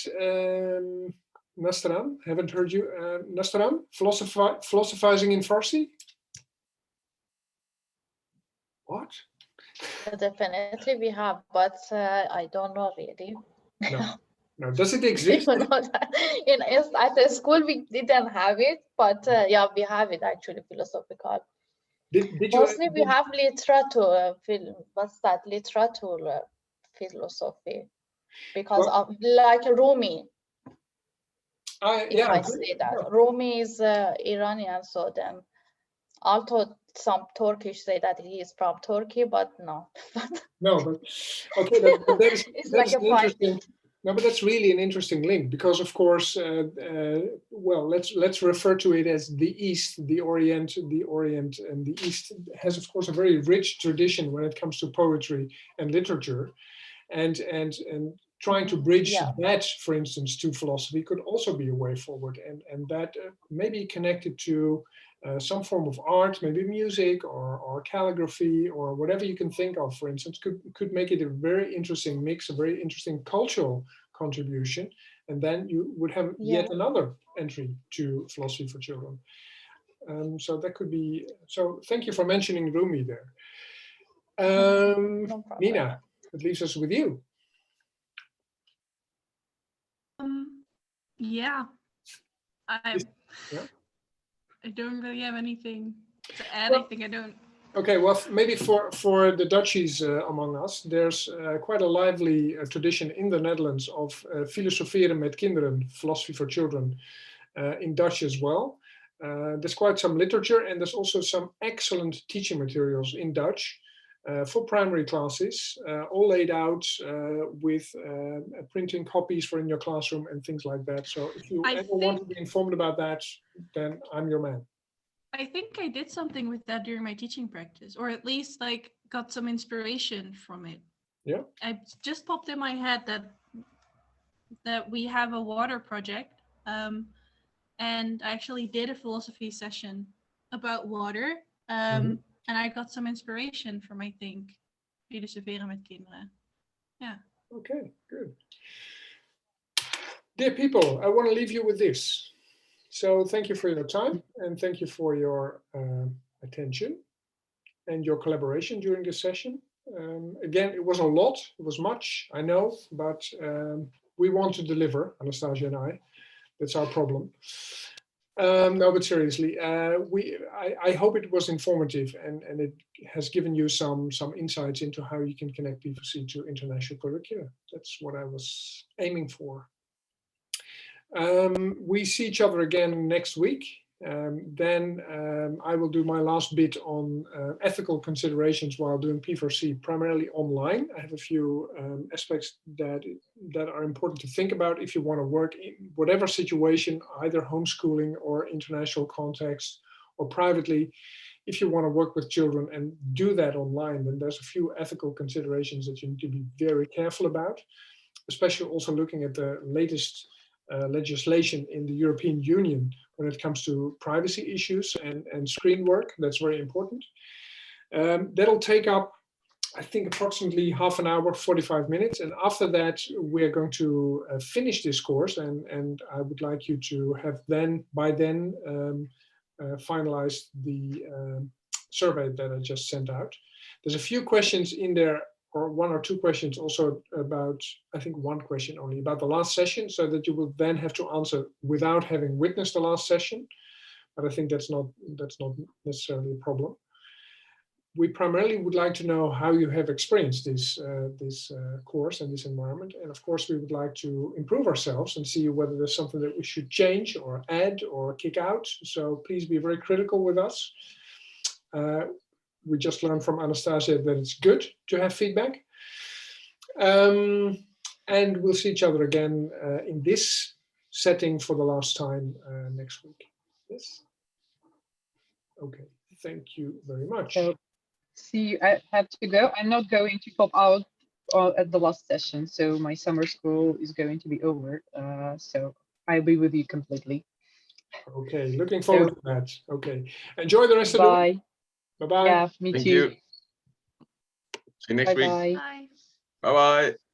S1: Nastaran, haven't heard you. Nastaran, philosophizing in Farsi? What?
S4: Definitely we have, but I don't know really.
S1: No. Does it exist?
S4: At the school we didn't have it, but yeah, we have it actually, philosophical. Mostly we have literature, what's that, literature philosophy, because of like Rumi. If I say that. Rumi is Iranian, so then although some Turkish say that he is from Turkey, but no.
S1: No, but okay,
S4: it's like a
S1: interesting. No, but that's really an interesting link because, of course, well, let's refer to it as the East, the Orient, and the East has, of course, a very rich tradition when it comes to poetry and literature, and trying to bridge that, for instance, to philosophy could also be a way forward, and that may be connected to some form of art, maybe music or calligraphy or whatever you can think of, for instance, could make it a very interesting mix, a very interesting cultural contribution And then you would have yet another entry to philosophy for children. So that could be, so thank you for mentioning Rumi there.
S4: No problem.
S1: Nina, it leaves us with you.
S6: Yeah. I
S1: Yeah.
S6: I don't really have anything to add. I think I don't.
S1: Okay, well, maybe for the Dutchies among us, there's quite a lively tradition in the Netherlands of filosoferen met kinderen, philosophy for children, in Dutch as well. There's quite some literature, and there's also some excellent teaching materials in Dutch for primary classes, all laid out with printing copies for in your classroom and things like that. So if you ever want to be informed about that, then I'm your man.
S6: I think I did something with that during my teaching practice, or at least like got some inspiration from it.
S1: Yeah.
S6: It just popped in my head that we have a water project, and I actually did a philosophy session about water, and I got some inspiration from, I think, filosoferen met kinderen. Yeah.
S1: Okay, good. Dear people, I want to leave you with this. So thank you for your time, and thank you for your attention and your collaboration during this session. Again, it was a lot, it was much, I know, but we want to deliver, Anastasia and I. That's our problem. No, but seriously, I hope it was informative and it has given you some insights into how you can connect P4C to international curricula. That's what I was aiming for. We see each other again next week. Then I will do my last bit on ethical considerations while doing P4C, primarily online. I have a few aspects that are important to think about if you want to work in whatever situation, either homeschooling or international context or privately. If you want to work with children and do that online, then there's a few ethical considerations that you need to be very careful about, especially also looking at the latest legislation in the European Union when it comes to privacy issues and screen work. That's very important. That'll take up, I think, approximately half an hour, 45 minutes. And after that, we're going to finish this course. And I would like you to have by then finalized the survey that I just sent out. There's a few questions in there, or one or two questions also about, I think one question only about the last session, so that you will then have to answer without having witnessed the last session. But I think that's not necessarily a problem. We primarily would like to know how you have experienced this course and this environment. And of course, we would like to improve ourselves and see whether there's something that we should change or add or kick out. So please be very critical with us. We just learned from Anastasia that it's good to have feedback. And we'll see each other again in this setting for the last time next week. Yes? Okay, thank you very much.
S5: So, see, I have to go. I'm not going to pop out at the last session, so my summer school is going to be over. So I'll be with you completely.
S1: Okay, looking forward to that. Okay, enjoy the rest of the week. Bye-bye.
S5: Yeah, me
S3: Thank
S5: too.
S3: you. See you next week.
S5: Bye-bye.
S6: Bye.
S3: Bye-bye.